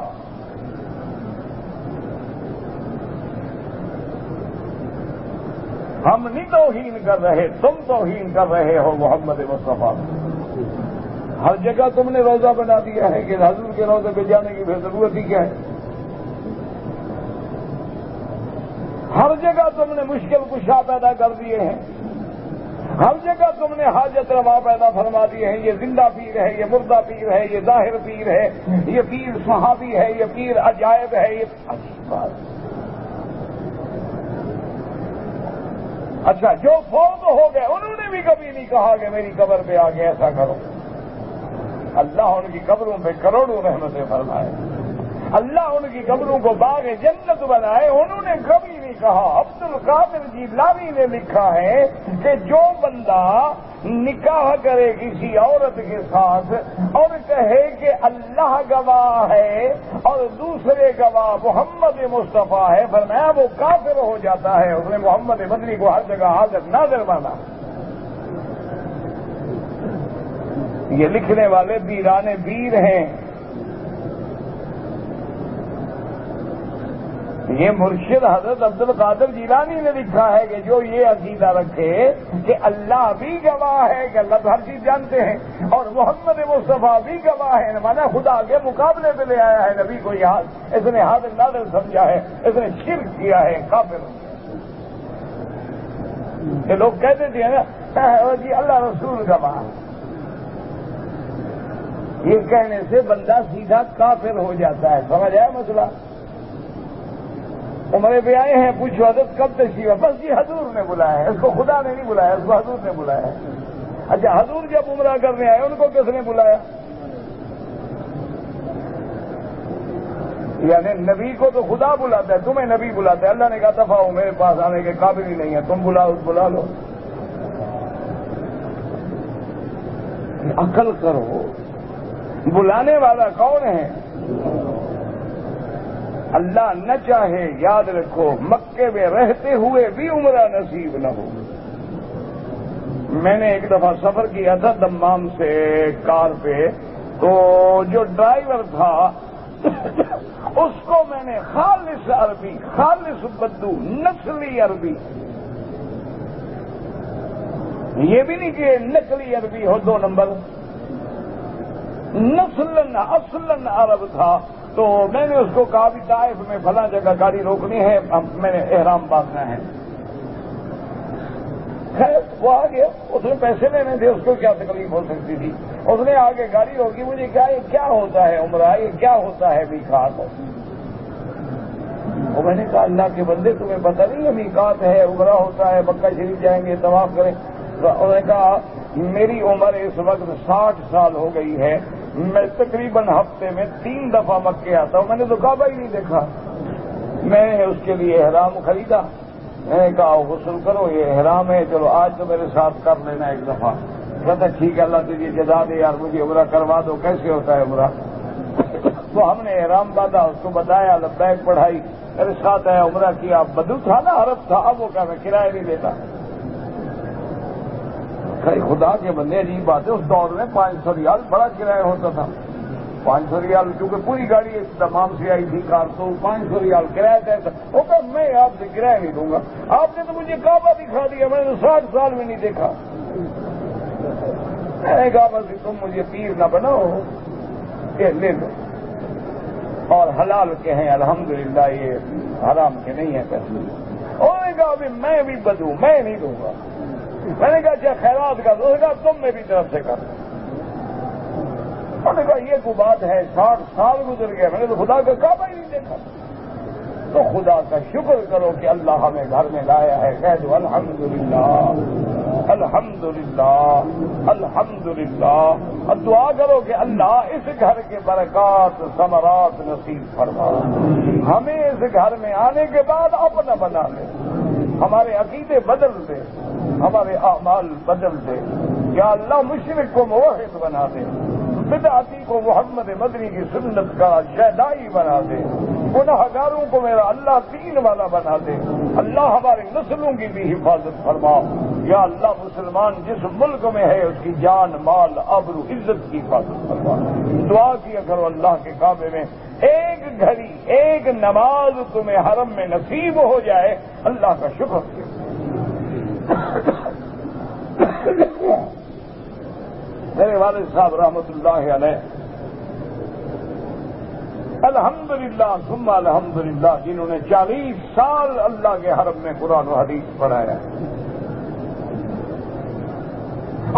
ہم نہیں توہین کر رہے، تم توہین کر رہے ہو محمد مصطفیٰ۔ ہر جگہ تم نے روضہ بنا دیا ہے کہ حضور کے روضے پہ جانے کی پھر ضرورت ہی کیا ہے؟ ہر جگہ تم نے مشکل کشا پیدا کر دیے ہیں، ہر جگہ تم نے حاجت روا پیدا فرما دیے ہیں، یہ زندہ پیر ہے، یہ مردہ پیر ہے، یہ ظاہر پیر ہے، یہ پیر صحابی ہے، یہ پیر عجائب ہے، یہ عجیب بات۔ اچھا، جو فوت ہو گئے انہوں نے بھی کبھی نہیں کہا کہ میری قبر پہ آ کے ایسا کرو۔ اللہ ان کی قبروں پہ کروڑوں رحمتیں فرمائے، اللہ ان کی قبروں کو باغ جنت بنائے، انہوں نے کبھی نہیں کہا۔ عبد القادر جیلانی نے لکھا ہے کہ جو بندہ نکاح کرے کسی عورت کے ساتھ اور کہے کہ اللہ گواہ ہے اور دوسرے گواہ محمد مصطفیٰ ہے، فرمایا وہ کافر ہو جاتا ہے، اس نے محمد مدنی کو ہر جگہ حاضر ناظر مانا۔ یہ لکھنے والے بیرانے بیر ہیں، یہ مرشد حضرت عبد القادر جیلانی نے لکھا ہے کہ جو یہ عقیدہ رکھے کہ اللہ بھی گواہ ہے کہ اللہ ہر چیز جانتے ہیں اور محمد مصطفیٰ بھی گواہ ہے، مانا خدا کے مقابلے پہ لے آیا ہے نبی کو، یہاں اس نے حاضر نادر سمجھا ہے، اس نے شرک کیا ہے، کافر ہو گیا۔ کہ لوگ کہتے تھے نا جی اللہ رسول گواہ، یہ کہنے سے بندہ سیدھا کافر ہو جاتا ہے، سمجھ آیا مسئلہ؟ عمرے پہ آئے ہیں، پوچھو حضرت کب تشریف ہے؟ بس جی حضور نے بلایا ہے، اس کو خدا نے نہیں بلایا، اس کو حضور نے بلایا ہے۔ اچھا حضور جب عمرہ کرنے آئے ان کو کس نے بلایا؟ یعنی نبی کو تو خدا بلاتا ہے، تمہیں نبی بلاتا ہے، اللہ نے کہا دفعہ ہو، میرے پاس آنے کے قابل ہی نہیں ہے، تم بلاؤ بلا لو۔ عقل کرو، بلانے والا کون ہے؟ اللہ نہ چاہے، یاد رکھو مکے میں رہتے ہوئے بھی عمرہ نصیب نہ ہو۔ میں نے ایک دفعہ سفر کیا تھا دمام سے کار پہ، تو جو ڈرائیور تھا اس کو میں نے خالص عربی، خالص بدو، نسلی عربی، یہ بھی نہیں کہ نقلی عربی ہو 2 نمبر، نسلن اصلن عرب تھا۔ تو میں نے اس کو کہا بھی طائف میں فلاں جگہ گاڑی روکنی ہے، میں نے احرام باندھنا ہے۔ خیر وہ آ گیا، اس نے پیسے لینے تھے، اس کو کیا تکلیف ہو سکتی تھی؟ اس نے آگے گاڑی روکی، مجھے کہا یہ کیا ہوتا ہے عمرہ، یہ کیا ہوتا ہے میقات؟ اور میں نے کہا اللہ کے بندے تمہیں پتہ نہیں ہے میقات ہے، عمرہ ہوتا ہے، مکہ شریف جائیں گے، طواف کریں۔ انہوں نے کہا میری عمر اس وقت 60 سال ہو گئی ہے، میں تقریباً ہفتے میں 3 دفعہ مکے آتا ہوں، میں نے تو کعبہ ہی نہیں دیکھا۔ میں نے اس کے لیے احرام خریدا، میں نے کہا غسل کرو، یہ احرام ہے، چلو آج تو میرے ساتھ کر لینا ایک دفعہ۔ کہتا ٹھیک ہے اللہ تجھے جزا دے یار، مجھے عمرہ کروا دو، کیسے ہوتا ہے عمرہ؟ تو ہم نے احرام باندھا، اس کو بتایا، لبیک پڑھائی، میرے ساتھ آیا، عمرہ کیا، بدو تھا نا، عرب تھا، اب وہ کیا میں کرایہ نہیں دیتا۔ خدا کے بندے عجیب بات ہے، اس دور میں 500 ریال بڑا کرایہ ہوتا تھا، 500 ریال، کیونکہ پوری گاڑی تمام سے آئی تھی کار، تو 500 ریال کرایہ طے تھا۔ وہ کہ میں آپ سے کرایہ نہیں دوں گا، آپ نے تو مجھے کعبہ دکھا دیا، میں نے 60 سال میں نہیں دیکھا۔ میں نے کہا بس تم مجھے پیر نہ بناؤ، کہ لے لو، اور حلال کے ہیں الحمدللہ، یہ حرام کے نہیں ہیں پیسے۔ انہوں نے کہا ابھی میں بھی بدوں، میں نہیں دوں گا۔ میں نے کہا اچھا خیرات کا دو، کہا تم میری طرف سے کر۔ میں نے کہا یہ کوئی بات ہے، 60 سال گزر گیا، میں نے تو خدا کا کعبہ ہی نہیں دیکھا۔ تو خدا کا شکر کرو کہ اللہ ہمیں گھر میں لایا ہے، کہہ دو الحمدللہ الحمدللہ الحمدللہ، اور دعا کرو کہ اللہ اس گھر کے برکات ثمرات نصیب فرما، ہمیں اس گھر میں آنے کے بعد اپنا بنا لے، ہمارے عقیدے بدل دے، ہمارے اعمال بدل دے، یا اللہ مشرک کو موحد بنا دے، بدعتی کو محمد مدنی کی سنت کا شہدائی بنا دے، گناہگاروں کو میرا اللہ دین والا بنا دے، اللہ ہماری نسلوں کی بھی حفاظت فرما، یا اللہ مسلمان جس ملک میں ہے اس کی جان مال آبرو عزت کی حفاظت فرما۔ دعا کیا کرو اللہ کے کعبے میں ایک گھڑی ایک نماز تمہیں حرم میں نصیب ہو جائے، اللہ کا شکر کیا۔ میرے والد صاحب رحمۃ اللہ علیہ الحمدللہ ثم الحمدللہ، جنہوں نے 40 سال اللہ کے حرم میں قرآن و حدیث پڑھایا،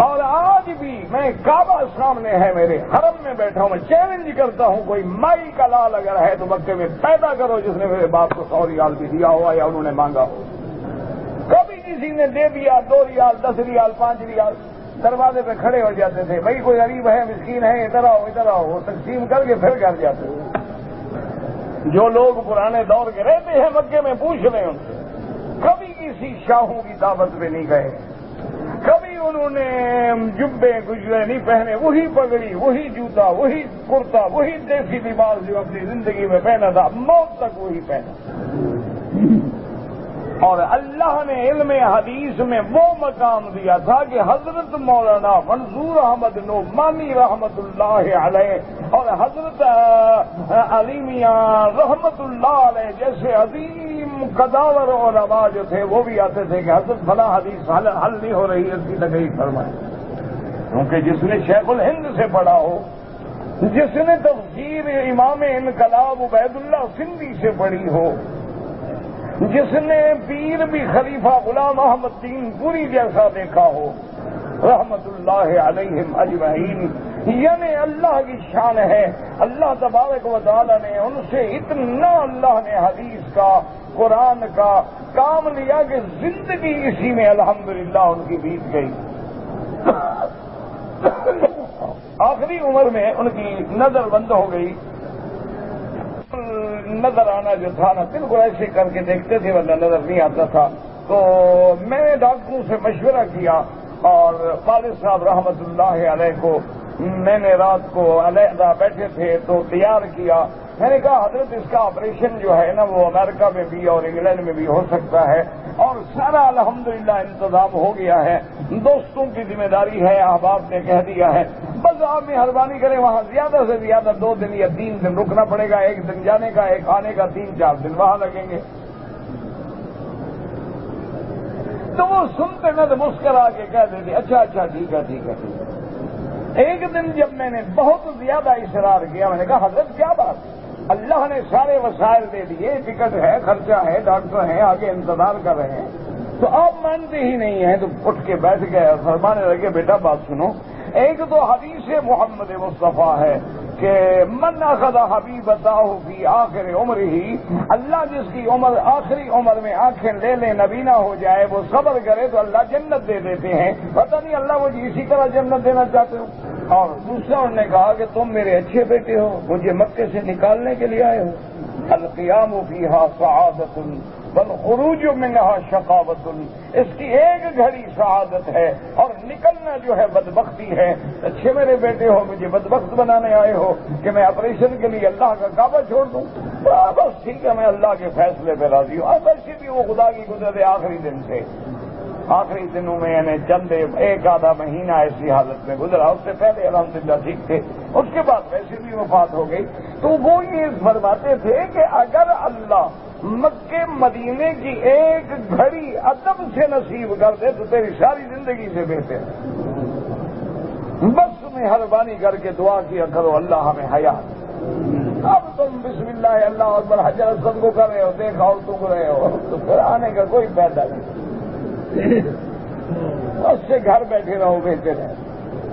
اور آج بھی میں کعبہ سامنے ہے میرے، حرم میں بیٹھا ہوں، میں چیلنج کرتا ہوں کوئی مائی کا لال اگر ہے تو مکے میں پیدا کرو جس نے میرے باپ کو 100 ریال بھی دیا ہوا یا انہوں نے مانگا ہو۔ کبھی کسی نے دے دیا 2 ریال 10 ریال 5 ریال، دروازے پہ کھڑے ہو جاتے تھے، بھائی کوئی غریب ہے مسکین ہے ادھر آؤ ادھر آؤ، وہ تقسیم کر کے پھر گھر جاتے تھے۔ جو لوگ پرانے دور کے رہتے ہیں مکے میں پوچھ لیں ان سے، کبھی کسی شاہوں کی دعوت پہ نہیں گئے، کبھی انہوں نے جبے گجرے نہیں پہنے، وہی پگڑی وہی جوتا وہی کرتا وہی دیسی لباس جو اپنی زندگی میں پہنا تھا، موت تک وہی پہنا۔ اور اللہ نے علم حدیث میں وہ مقام دیا تھا کہ حضرت مولانا منظور احمد نعمانی رحمت اللہ علیہ اور حضرت علی میاں رحمت اللہ علیہ جیسے عظیم قداور علماء جو تھے وہ بھی آتے تھے کہ حضرت فلاں حدیث حل نہیں ہو رہی اس کی لگئی فرمائیں. کیونکہ جس نے شیخ الہند سے پڑھا ہو، جس نے تفسیر امام انقلاب عبید اللہ سندھی سے پڑھی ہو، جس نے پیر بھی خلیفہ غلام احمد دین پوری جیسا دیکھا ہو رحمت اللہ علیہم اجمعین، یعنی اللہ کی شان ہے. اللہ تبارک و تعالی نے ان سے اتنا اللہ نے حدیث کا قرآن کا کام لیا کہ زندگی اسی میں الحمدللہ ان کی بیت گئی. آخری عمر میں ان کی نظر بند ہو گئی. نظر آنا جو تھا نا بالکل ایسے کر کے دیکھتے تھے ورنہ نظر نہیں آتا تھا. تو میں نے ڈاکٹروں سے مشورہ کیا اور والد صاحب رحمت اللہ علیہ کو میں نے رات کو علیحدہ بیٹھے تھے تو تیار کیا. میں نے کہا حضرت اس کا آپریشن جو ہے نا وہ امریکہ میں بھی اور انگلینڈ میں بھی ہو سکتا ہے اور سارا الحمدللہ انتظام ہو گیا ہے. دوستوں کی ذمہ داری ہے، احباب نے کہہ دیا ہے بس آپ مہربانی کریں وہاں زیادہ سے زیادہ 2 دن یا 3 دن رکنا پڑے گا. 1 دن جانے کا، 1 آنے کا، 3-4 دن وہاں لگیں گے. تو وہ سنتے نہ تو مسکرا کے کہہ دیتے اچھا ٹھیک ہے ٹھیک ہے. ایک دن جب میں نے بہت زیادہ اصرار کیا میں نے کہا حضرت کیا بات، اللہ نے سارے وسائل دے دیے، ٹکٹ ہے، خرچہ ہے، ڈاکٹر ہیں آگے انتظار کر رہے ہیں تو آپ مانتے ہی نہیں ہیں. تو اٹھ کے بیٹھ گئے اور فرمانے لگے بیٹا بات سنو. ایک تو حدیث محمد مصطفیٰ ہے کہ من اخذ حبیبتہ فی آخر عمر ہی، اللہ جس کی عمر آخری عمر میں آنکھیں لے لے نبینا ہو جائے وہ صبر کرے تو اللہ جنت دے دیتے ہیں. پتہ نہیں اللہ مجھے اسی طرح جنت دینا چاہتے ہو. اور دوسرا انہوں نے کہا کہ تم میرے اچھے بیٹے ہو، مجھے مکے سے نکالنے کے لیے آئے ہو. القیام فیہا سعادت والخروج منہا شقاوت، اس کی ایک گھڑی سعادت ہے اور نکلنا جو ہے بدبختی ہے. اچھے میرے بیٹے ہو، مجھے بدبخت بنانے آئے ہو کہ میں آپریشن کے لیے اللہ کا کعبہ چھوڑ دوں. بس ٹھیک ہے میں اللہ کے فیصلے پہ راضی ہوں. اب ایسی بھی وہ خدا کی قدرت ہے. آخری دن سے آخری دنوں میں یعنی چند 1-آدھا مہینہ ایسی حالت میں گزرا. اس سے پہلے الحمدللہ ٹھیک تھے، اس کے بعد ویسے بھی وفات ہو گئی. تو وہ یہ فرماتے تھے کہ اگر اللہ مکے مدینے کی ایک گھڑی ادب سے نصیب کر دے تو تیری ساری زندگی سے بہتر. بس مہربانی کر کے دعا کیا کرو اللہ ہمیں حیات. اب تم بسم اللہ اللہ اکبر حجر اسود کو کر رہے ہو، دیکھا اور تم رہے ہو تو پھر آنے کا کوئی فائدہ نہیں. اس سے گھر بیٹھے رہو بہتر ہے.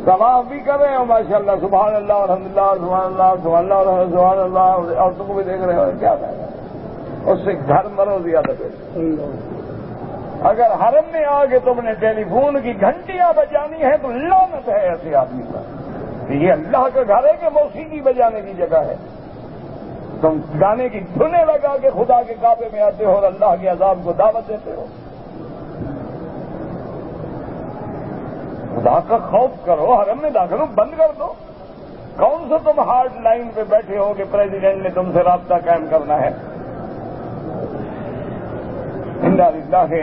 طواف بھی کر رہے ہو ماشاء اللہ سبحان اللہ الحمدللہ سبحان اللہ سبحان اللہ سبحان اللہ اور تم بھی دیکھ رہے ہو کیا فائدہ. اس سے گھر مرو زیادہ بہتر. اگر حرم میں آ کے تم نے ٹیلی فون کی گھنٹیاں بجانی ہے تو لعنت ہے ایسے آدمی پر. یہ اللہ کا گھر ہے کہ موسیقی بجانے کی جگہ ہے. تم گانے کی دھنیں لگا کے خدا کے کعبے میں آتے ہو اور اللہ کے عذاب کو دعوت دیتے ہو. خدا کا خوف کرو، حرم میں داخل بند کر دو. کون سا تم ہارڈ لائن پہ بیٹھے ہو کہ پریزیڈنٹ نے تم سے رابطہ قائم کرنا ہے. انا للہ ہے.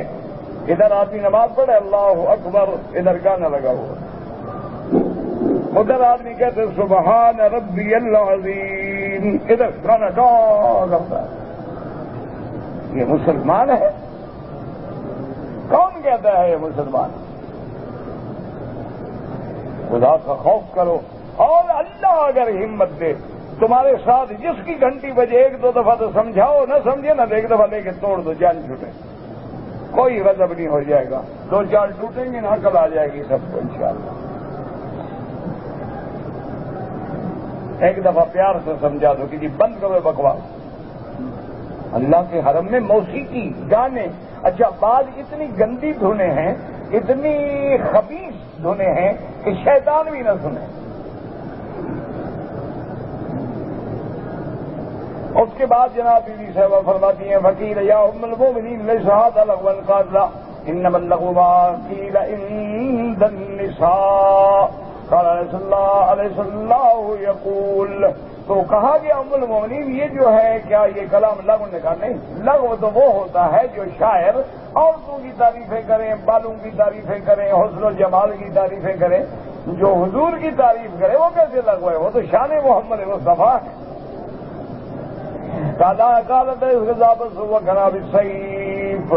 ادھر آدمی نماز پڑھے اللہ اکبر، ادھر گانا لگا ہوا. ادھر آدمی کہتے سبحان ربی العظیم، ادھر گانا کرتا ہے. یہ مسلمان ہے؟ کون کہتا ہے یہ مسلمان؟ خدا کا خوف کرو. اور اللہ اگر ہمت دے تمہارے ساتھ جس کی گھنٹی بجے 1-2 دفعہ تو سمجھاؤ، نہ سمجھے نہ 1 دفعہ لے کے توڑ دو، جان چھوٹے، کوئی غضب نہیں ہو جائے گا. 2-4 ٹوٹیں گے نہ عقل آ جائے گی سب کو انشاءاللہ. ایک دفعہ پیار سے سمجھا دو کہ جی بند کرو بکواس. اللہ کے حرم میں موسیقی گانے. اچھا بعض اتنی گندی دھنیں ہیں، اتنی خبیث دھنیں ہیں کہ شیطان بھی نہ سنے. اس کے بعد جناب بیوی صاحبہ فرماتی ہیں فقیر یا ام المؤمنین لیس ھذا لغوا قال انما اللغو ما قیل عند النساء قال رسول اللہ علیہ اللہ یقول، تو کہا گیا ام المؤمنین یہ جو ہے کیا یہ کلام لغو نے کہا نہیں، لغو تو وہ ہوتا ہے جو شاعر عورتوں کی تعریفیں کریں، بالوں کی تعریفیں کریں، حسن و جمال کی تعریفیں کریں، جو حضور کی تعریف کرے وہ کیسے لغو ہے؟ وہ تو شان محمد مصطفیٰ ہے۔ قالت اذهب وكنا بالسيف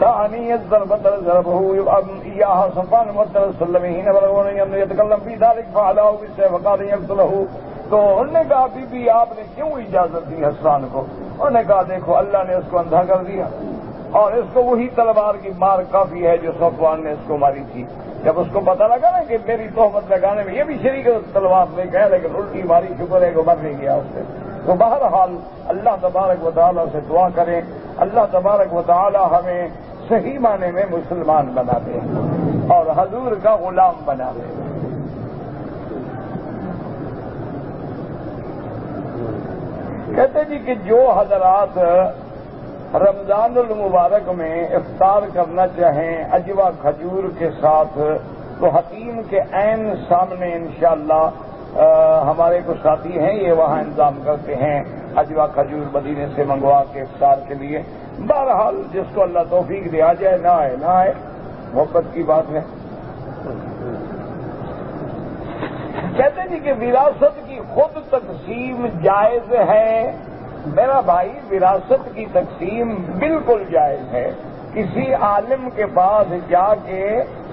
ثانية ضربة ضربه إياها صفان وسلم حين بلغ أن يتكلم في ذلك فعلاه بالسيف وقال يقتله۔ تو انہوں نے کہا بی بی آپ نے کیوں اجازت دی حسان کو؟ انہوں نے کہا دیکھو اللہ نے اس کو اندھا کر دیا اور اس کو وہی تلوار کی مار کافی ہے جو صفوان نے اس کو ماری تھی۔ جب اس کو پتا لگا نا کہ میری تہمت لگانے میں یہ بھی شریک تلوار لے گیا لیکن الٹی ماری، شکر ہے کہ مر نہیں گیا اس سے۔ تو بہرحال اللہ تبارک و تعالیٰ سے دعا کریں، اللہ تبارک و تعالیٰ ہمیں صحیح معنی میں مسلمان بنا دے اور حضور کا غلام بنا دے۔ کہتے جی کہ جو حضرات رمضان المبارک میں افطار کرنا چاہیں اجوا کھجور کے ساتھ تو حتیم کے عین سامنے انشاءاللہ ہمارے کچھ ساتھی ہیں یہ وہاں انتظام کرتے ہیں اجوا کھجور مدینے سے منگوا کے افطار کے لیے۔ بہرحال جس کو اللہ توفیق دے آ جائے، نہ آئے نہ آئے، محبت کی بات ہے۔ کہتے جی کہ وراثت کی خود تقسیم جائز ہے۔ میرا بھائی وراثت کی تقسیم بالکل جائز ہے۔ کسی عالم کے پاس جا کے،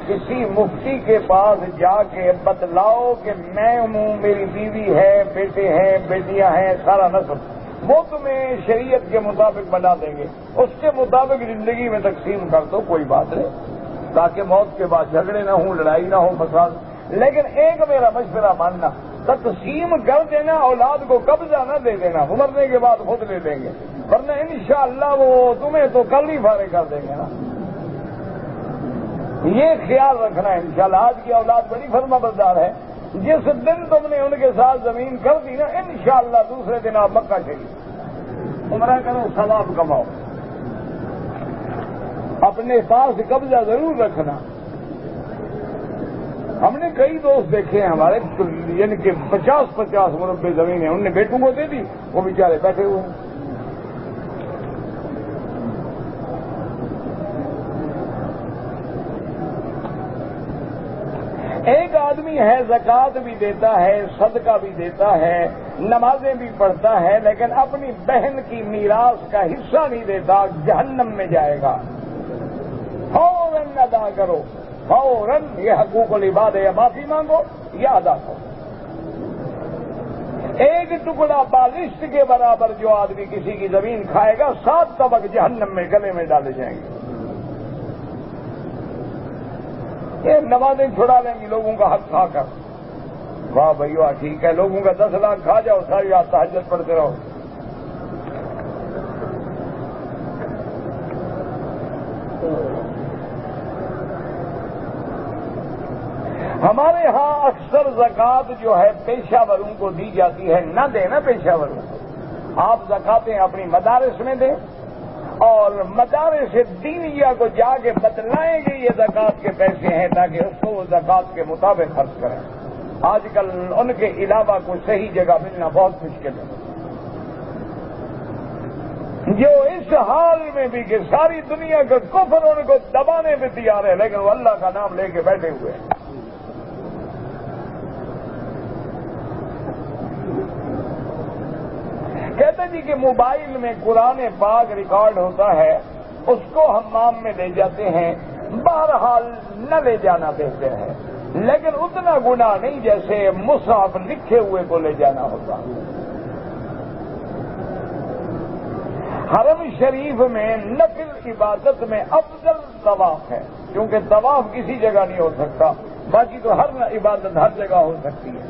کسی مفتی کے پاس جا کے بتلاؤ کہ میں ہوں، میری بیوی ہے، بیٹے ہیں، بیٹیاں ہیں، سارا نسب، وہ تمہیں شریعت کے مطابق بنا دیں گے، اس کے مطابق زندگی میں تقسیم کر دو، کوئی بات نہیں، تاکہ موت کے بعد جھگڑے نہ ہوں، لڑائی نہ ہو، فساد۔ لیکن ایک میرا مشورہ ماننا، تقسیم کر دینا، اولاد کو قبضہ نہ دے دینا، مرنے کے بعد خود لے دیں گے، ورنہ انشاءاللہ وہ تمہیں تو کل ہی فارغ کر دیں گے نا۔ یہ خیال رکھنا ہے انشاءاللہ۔ آج کی اولاد بڑی فرما بردار ہے، جس دن تم نے ان کے ساتھ زمین کر دی نا انشاءاللہ دوسرے دن آپ مکہ چلیے، عمرہ کرو، ثواب کماؤ، اپنے پاس قبضہ ضرور رکھنا۔ ہم نے کئی دوست دیکھے ہیں ہمارے، یعنی کہ 50 مربع زمینیں ان نے بیٹوں کو دے دی، وہ بیچارے بیٹھے ہوئے ہیں۔ ایک آدمی ہے زکوٰۃ بھی دیتا ہے، صدقہ بھی دیتا ہے، نمازیں بھی پڑھتا ہے، لیکن اپنی بہن کی میراث کا حصہ نہیں دیتا، جہنم میں جائے گا۔ فوراً ادا کرو، فوراً یہ حقوق العباد ہے، یا معافی مانگو یا ادا کرو۔ ایک ٹکڑا بالشت کے برابر جو آدمی کسی کی زمین کھائے گا 7 طبق جہنم میں گلے میں ڈالے جائیں گے۔ یہ نمازیں چھڑا لیں گی لوگوں کا حق کھا کر، واہ بھائی واہ، ٹھیک ہے، لوگوں کا 10 لاکھ کھا جاؤ، ساری رات تہجد پڑھتے رہو۔ ہمارے ہاں اکثر زکوٰۃ جو ہے پیشہ وروں کو دی جاتی ہے، نہ دیں نا پیشہ وروں کو، آپ زکوٰتیں اپنی مدارس میں دیں اور مدارس دینیہ کو جا کے بتلائیں گے یہ زکوٰۃ کے پیسے ہیں تاکہ اس کو وہ زکوٰۃ کے مطابق خرچ کریں۔ آج کل ان کے علاوہ کوئی صحیح جگہ ملنا بہت مشکل ہے، جو اس حال میں بھی کہ ساری دنیا کا کفر ان کو دبانے میں تیار ہے لیکن وہ اللہ کا نام لے کے بیٹھے ہوئے ہیں۔ کہتے جی کہ موبائل میں قرآن پاک ریکارڈ ہوتا ہے، اس کو حمام میں لے جاتے ہیں، بہرحال نہ لے جانا بہتر ہے، لیکن اتنا گناہ نہیں جیسے مصحف لکھے ہوئے کو لے جانا ہوتا۔ حرم شریف میں نفل عبادت میں افضل طواف ہے، کیونکہ طواف کسی جگہ نہیں ہو سکتا، باقی تو ہر عبادت ہر جگہ ہو سکتی ہے۔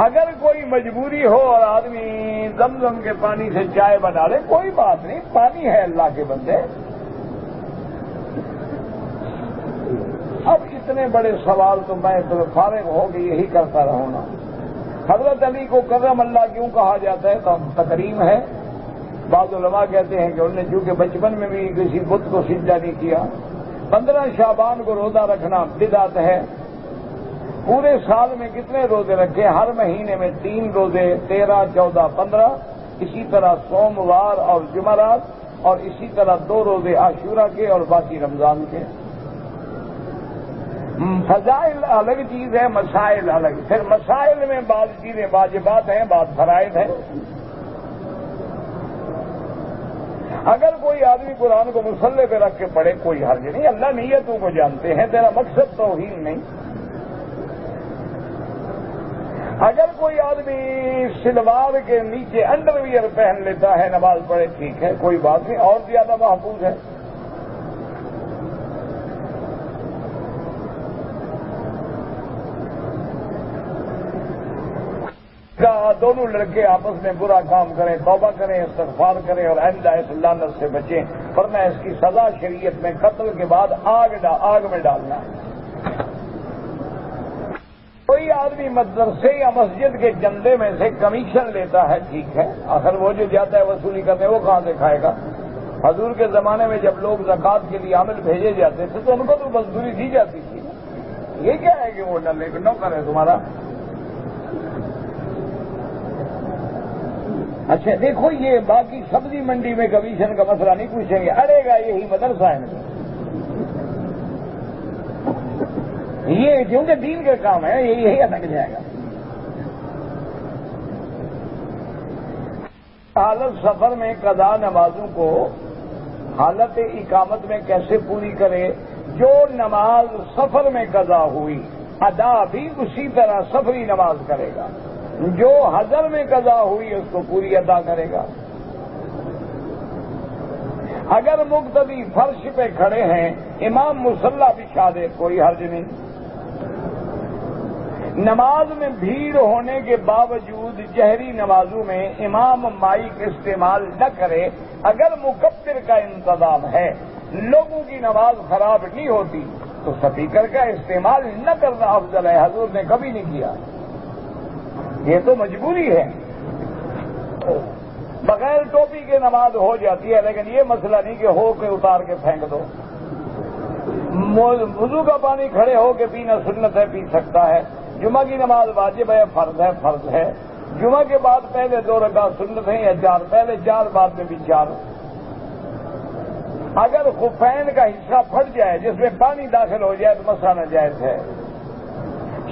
اگر کوئی مجبوری ہو اور آدمی زمزم کے پانی سے چائے بنا لے کوئی بات نہیں، پانی ہے اللہ کے بندے۔ اب اتنے بڑے سوال تو میں تو فارغ ہو کے یہی کرتا رہوں نا۔ حضرت علی کو کرم اللہ کیوں کہا جاتا ہے؟ تو تکریم ہے۔ بعض علماء کہتے ہیں کہ انہوں نے چونکہ بچپن میں بھی کسی بت کو سجدہ نہیں کیا۔ 15 شعبان کو روزہ رکھنا بدعت ہے، پورے سال میں کتنے روزے رکھے؟ ہر مہینے میں 3 روزے، 13، 14، 15، اسی طرح سوموار اور جمعرات، اور اسی طرح 2 روزے عاشورہ کے اور باقی رمضان کے۔ فضائل الگ چیز ہے، مسائل الگ۔ پھر مسائل میں بعض چیزیں واجبات ہیں، بعض فرائض ہیں۔ اگر کوئی آدمی قرآن کو مصلے پہ رکھ کے پڑھے کوئی حرج نہیں، اللہ نیتوں کو جانتے ہیں، تیرا مقصد توہین نہیں۔ اگر کوئی آدمی شلوار کے نیچے انڈر ویئر پہن لیتا ہے نماز پڑھے، ٹھیک ہے، کوئی بات نہیں، اور زیادہ محفوظ ہے۔ دونوں لڑکے آپس میں برا کام کریں، توبہ کریں، استغفار کریں اور آئندہ اس لعنت سے بچیں، ورنہ اس کی سزا شریعت میں قتل کے بعد آگ میں ڈالنا ہے۔ کوئی آدمی مدرسے یا مسجد کے چندے میں سے کمیشن لیتا ہے، ٹھیک ہے، آخر وہ جو جاتا ہے وصولی کرنے وہ کہاں سے کھائے گا؟ حضور کے زمانے میں جب لوگ زکوٰۃ کے لیے عامل بھیجے جاتے تھے تو ان کو تو مزدوری دی جاتی تھی۔ یہ کیا ہے کہ وہ نوکر ہے تمہارا؟ اچھا دیکھو، یہ باقی سبزی منڈی میں کمیشن کا مسئلہ نہیں پوچھیں گے، اڑے گا یہی مدرسہ ہے۔ یہ کیونکہ دین کا کام ہے، یہی اٹک جائے گا۔ حالت سفر میں قضا نمازوں کو حالت اقامت میں کیسے پوری کرے؟ جو نماز سفر میں قضا ہوئی ادا بھی اسی طرح سفری نماز کرے گا، جو حضر میں قضا ہوئی اس کو پوری ادا کرے گا۔ اگر مقتدی فرش پہ کھڑے ہیں، امام مصلی بچھا دے، کوئی حرج نہیں۔ نماز میں بھیڑ ہونے کے باوجود جہری نمازوں میں امام مائک استعمال نہ کرے۔ اگر مکبر کا انتظام ہے، لوگوں کی نماز خراب نہیں ہوتی تو سپیکر کا استعمال نہ کرنا افضل ہے۔ حضور نے کبھی نہیں کیا، یہ تو مجبوری ہے۔ بغیر ٹوپی کے نماز ہو جاتی ہے، لیکن یہ مسئلہ نہیں کہ ہو کے اتار کے پھینک دو۔ وضو کا پانی کھڑے ہو کے پینا سنت ہے، پی سکتا ہے۔ جمعہ کی نماز واجب ہے، فرض ہے۔ جمعہ کے بعد پہلے 2 رکعت سنت ہیں یا 4، پہلے 4 بعد میں بھی 4۔ اگر خفین کا حصہ پھٹ جائے جس میں پانی داخل ہو جائے تو مسئلہ ناجائز ہے۔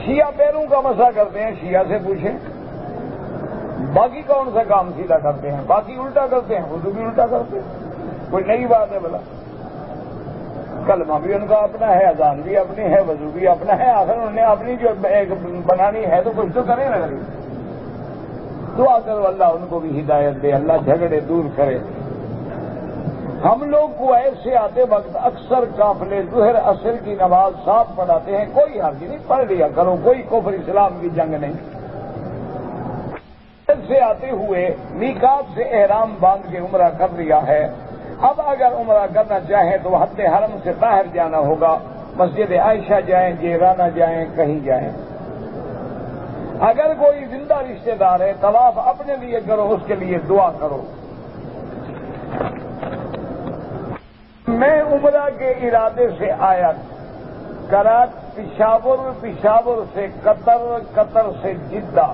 شیعہ پیروں کا مسئلہ کرتے ہیں، شیعہ سے پوچھیں۔ باقی کون سا کام سیدھا کرتے ہیں؟ باقی الٹا کرتے ہیں، وضو بھی الٹا کرتے ہیں۔ کوئی نئی بات ہے بلا؟ کلمہ بھی ان کا اپنا ہے، اذان بھی اپنی ہے، وضو بھی اپنا ہے۔ آخر انہوں نے اپنی جو ایک بنانی ہے تو کچھ تو کریں نا۔ دعا کرو اللہ ان کو بھی ہدایت دے، اللہ جھگڑے دور کرے۔ ہم لوگ کو ایسے آتے وقت اکثر قافلے ظہر عصر کی نماز صاف پڑھاتے ہیں، کوئی حرج نہیں، پڑھ لیا کرو، کوئی کفر اسلام کی جنگ نہیں۔ سے آتے ہوئے میقات سے احرام باندھ کے عمرہ کر لیا ہے، اب اگر عمرہ کرنا چاہیں تو حد حرم سے باہر جانا ہوگا، مسجد عائشہ جائیں، جیرانہ جائیں، کہیں جائیں۔ اگر کوئی زندہ رشتہ دار ہے، طواف اپنے لیے کرو، اس کے لیے دعا کرو۔ میں عمرہ کے ارادے سے آیا، پشاور سے قطر سے جدہ۔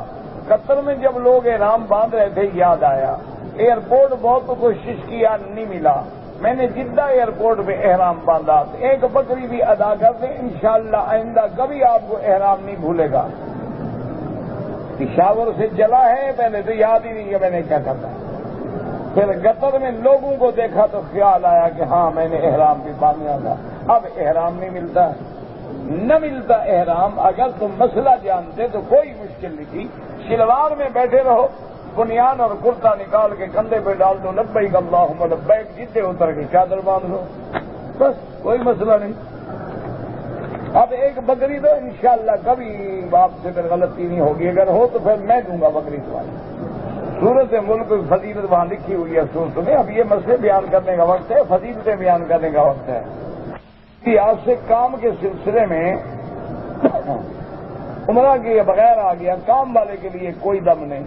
قطر میں جب لوگ احرام باندھ رہے تھے یاد آیا، ایئرپورٹ بہت کوشش کیا، نہیں ملا، میں نے جدہ ایئرپورٹ پہ احرام باندھا۔ ایک بکری بھی ادا کر دیں، انشاءاللہ آئندہ کبھی آپ کو احرام نہیں بھولے گا۔ پشاور سے چلا ہے، پہلے تو یاد ہی نہیں کہ میں نے کیا کرنا۔ پھر قطر میں لوگوں کو دیکھا تو خیال آیا کہ ہاں میں نے احرام بھی باندھا تھا، اب احرام نہیں ملتا، نہ ملتا احرام۔ اگر تم مسئلہ جانتے تو کوئی مشکل نہیں تھی، شلوار میں بیٹھے رہو، بنیان اور کرتا نکال کے کندھے پہ ڈال دو، لبیک اللہم لبیک، جدے اتر کے چادر باندھ لو، بس کوئی مسئلہ نہیں۔ اب ایک بکری دو، انشاءاللہ کبھی آپ سے پھر غلطی نہیں ہوگی، اگر ہو تو پھر میں دوں گا بکری تمہاری۔ صورت ملک فضیلت وہاں لکھی ہوئی ہے، سنیں۔ اب یہ مسئلے بیان کرنے کا وقت ہے، فضیلتیں بیان کرنے کا وقت ہے۔ آج سے کام کے سلسلے میں عمرہ کے بغیر آ گیا، کام والے کے لیے کوئی دم نہیں۔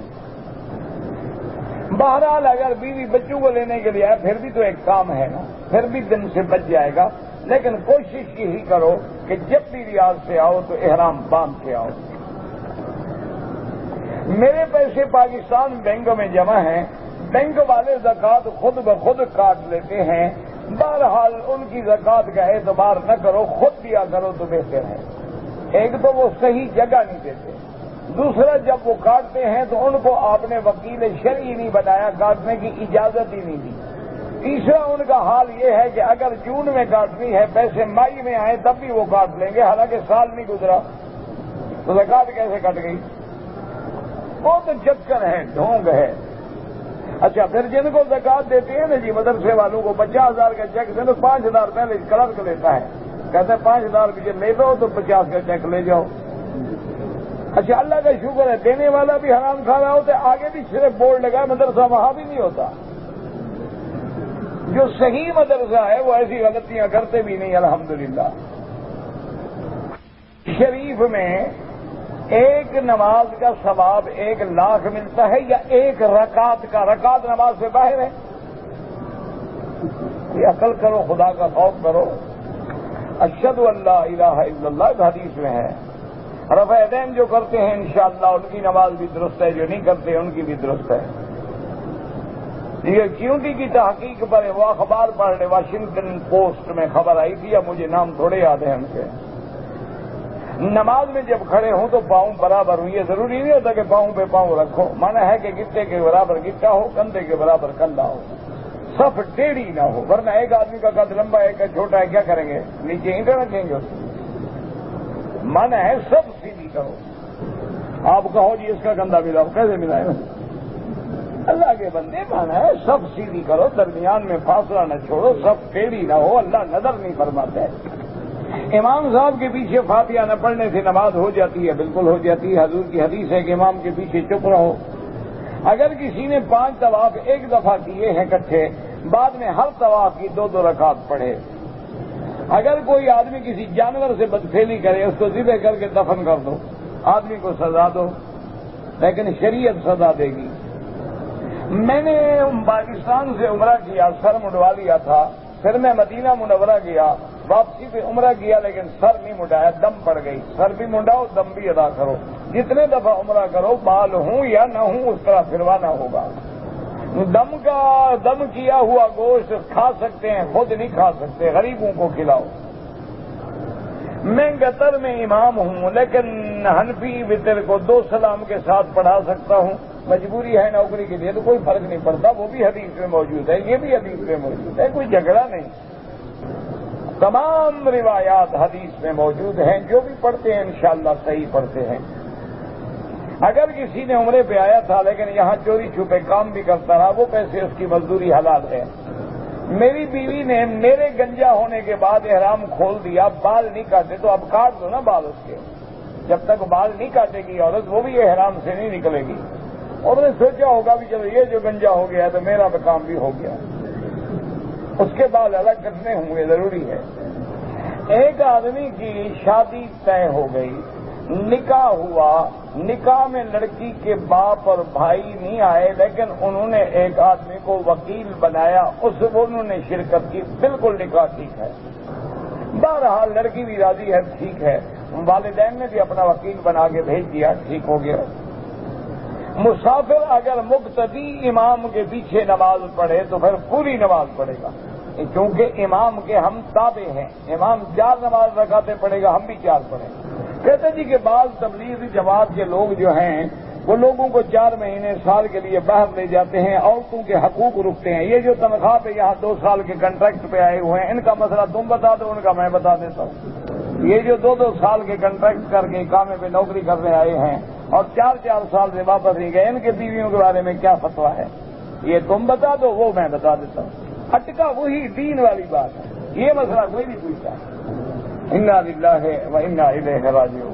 بہرحال اگر بیوی بچوں کو لینے کے لیے آئے پھر بھی تو ایک کام ہے نا، پھر بھی دن سے بچ جائے گا، لیکن کوشش یہی کرو کہ جب بھی ریاض سے آؤ تو احرام باندھ کے آؤ۔ میرے پیسے پاکستان بینکوں میں جمع ہیں، بینک والے زکوٰۃ خود بخود کاٹ لیتے ہیں۔ بہرحال ان کی زکوٰۃ کا اعتبار نہ کرو، خود دیا کرو تو بہتر ہے۔ ایک تو وہ صحیح جگہ نہیں دیتے، دوسرا جب وہ کاٹتے ہیں تو ان کو آپ نے وکیل شرعی نہیں بنایا، کاٹنے کی اجازت ہی نہیں دی۔ تیسرا ان کا حال یہ ہے کہ اگر جون میں کاٹنی ہے، پیسے مئی میں آئے تب بھی وہ کاٹ لیں گے، حالانکہ سال نہیں گزرا تو زکوٰۃ کیسے کٹ گئی؟ وہ تو چکر ہے، ڈھونگ ہے۔ اچھا پھر جن کو زکوٰۃ دیتے ہیں نا جی، مدرسے والوں کو 50,000 کا چیک دے تو 5,000 پہلے کلرک لیتا ہے، کہتے ہیں 5,000 بھی لے دو تو 50 کا چیک لے جاؤ۔ اچھا اللہ کا شکر ہے دینے والا بھی حرام کھا رہا ہوتا ہے، آگے بھی صرف بورڈ لگا مدرسہ وہاں بھی نہیں ہوتا۔ جو صحیح مدرسہ ہے وہ ایسی غلطیاں کرتے بھی نہیں الحمدللہ۔ شریف میں ایک نماز کا ثواب 1,00,000 ملتا ہے یا ایک رکعت کا؟ رکعت نماز سے باہر ہے، یہ عقل کرو، خدا کا خوف کرو۔ اشہد ان لا الہ الا اللہ حدیث میں ہے۔ رفع یدین جو کرتے ہیں انشاءاللہ ان کی نماز بھی درست ہے، جو نہیں کرتے ان کی بھی درست ہے۔ یہ کیونٹی کی تحقیق پر وہ اخبار پڑھنے، واشنگٹن پوسٹ میں خبر آئی تھی، اب مجھے نام تھوڑے یاد ہیں ان کے۔ نماز میں جب کھڑے ہوں تو پاؤں برابر ہوں، یہ ضروری نہیں ہوتا کہ پاؤں پہ پاؤں رکھو، مانا ہے کہ گٹے کے برابر گٹا ہو، کندھے کے برابر کندھا ہو، صف ٹیڑھی نہ ہو، ورنہ ایک آدمی کا قد لمبا ہے ایک کا چھوٹا ہے، کیا کریں گے؟ نیچے اینٹیں رکھیں گے۔ مانا ہے سب سیدھی کرو۔ آپ کہو جی اس کا کندھا ملاؤ، کیسے ملائے؟ اللہ کے بندے مانا ہے سب سیدھی کرو، درمیان میں فاصلہ نہ چھوڑو، سب ٹیڑھی نہ ہو، اللہ نظر نہیں فرماتا ہے۔ امام صاحب کے پیچھے فاتحہ نہ پڑھنے سے نماز ہو جاتی ہے، بالکل ہو جاتی ہے۔ حضور کی حدیث ہے کہ امام کے پیچھے چپ رہو۔ اگر کسی نے 5 طواف ایک دفعہ کیے ہیں اکٹھے، بعد میں ہر طواف کی 2 رکعت پڑھے۔ اگر کوئی آدمی کسی جانور سے بدفعلی کرے، اس کو ذبح کر کے دفن کر دو، آدمی کو سزا دو، لیکن شریعت سزا دے گی۔ میں نے پاکستان سے عمرہ کیا، سر منڈوا لیا تھا، پھر میں مدینہ منورہ گیا، واپسی پہ عمرہ کیا لیکن سر نہیں منڈایا، دم پڑ گئی۔ سر بھی منڈاؤ، دم بھی ادا کرو۔ جتنے دفعہ عمرہ کرو، بال ہوں یا نہ ہوں اس طرح پھروانا ہوگا۔ دم کیا ہوا گوشت کھا سکتے ہیں، خود نہیں کھا سکتے، غریبوں کو کھلاؤ۔ میں قطر میں امام ہوں لیکن حنفی وطر کو 2 سلام کے ساتھ پڑھا سکتا ہوں، مجبوری ہے نوکری کے لیے تو کوئی فرق نہیں پڑتا، وہ بھی حدیث میں موجود ہے، یہ بھی حدیث میں موجود ہے، کوئی جھگڑا نہیں۔ تمام روایات حدیث میں موجود ہیں، جو بھی پڑھتے ہیں انشاءاللہ صحیح پڑھتے ہیں۔ اگر کسی نے عمرے پہ آیا تھا لیکن یہاں چوری چھپے کام بھی کرتا رہا، وہ پیسے اس کی مزدوری حلال ہے۔ میری بیوی نے میرے گنجا ہونے کے بعد احرام کھول دیا، بال نہیں کاٹے تو اب کاٹ دو نا بال اس کے۔ جب تک بال نہیں کاٹے گی عورت، وہ بھی احرام سے نہیں نکلے گی۔ اور نے سوچا ہوگا بھی چلو یہ جو گنجا ہو گیا تو میرا کام بھی ہو گیا، اس کے بعد الگ کرنے ہوں گے، ضروری ہے۔ ایک آدمی کی شادی طے ہو گئی، نکاح ہوا، نکاح میں لڑکی کے باپ اور بھائی نہیں آئے لیکن انہوں نے ایک آدمی کو وکیل بنایا، انہوں نے شرکت کی، بالکل نکاح ٹھیک ہے۔ بہرحال لڑکی بھی راضی ہے، ٹھیک ہے، والدین نے بھی اپنا وکیل بنا کے بھیج دیا، ٹھیک ہو گیا۔ مسافر اگر مقتدی امام کے پیچھے نماز پڑھے تو پھر پوری نماز پڑھے گا، کیونکہ امام کے ہم تابع ہیں۔ امام 4 نماز رکعتیں پڑھے گا، ہم بھی 4 پڑھیں۔ کہتے جی کہ بعض تبلیغی جماعت کے لوگ جو ہیں وہ لوگوں کو 4 مہینے سال کے لیے باہر لے جاتے ہیں، عورتوں کے حقوق رکتے ہیں۔ یہ جو تنخواہ پہ یہاں 2 سال کے کنٹریکٹ پہ آئے ہوئے ہیں، ان کا مسئلہ تم بتا دو، ان کا میں بتا دیتا ہوں۔ یہ جو 2 سال کے کنٹریکٹ کر کے کامے پہ نوکری کرنے آئے ہیں اور 4 سال سے واپس نہیں گئے، ان کے بیویوں کے بارے میں کیا فتویٰ ہے، یہ تم بتا دو، وہ میں بتا دیتا ہوں۔ اٹکا وہی دین والی بات ہے، یہ مسئلہ کوئی نہیں پوچھتا۔ انا للہ و انا الیہ راجعون۔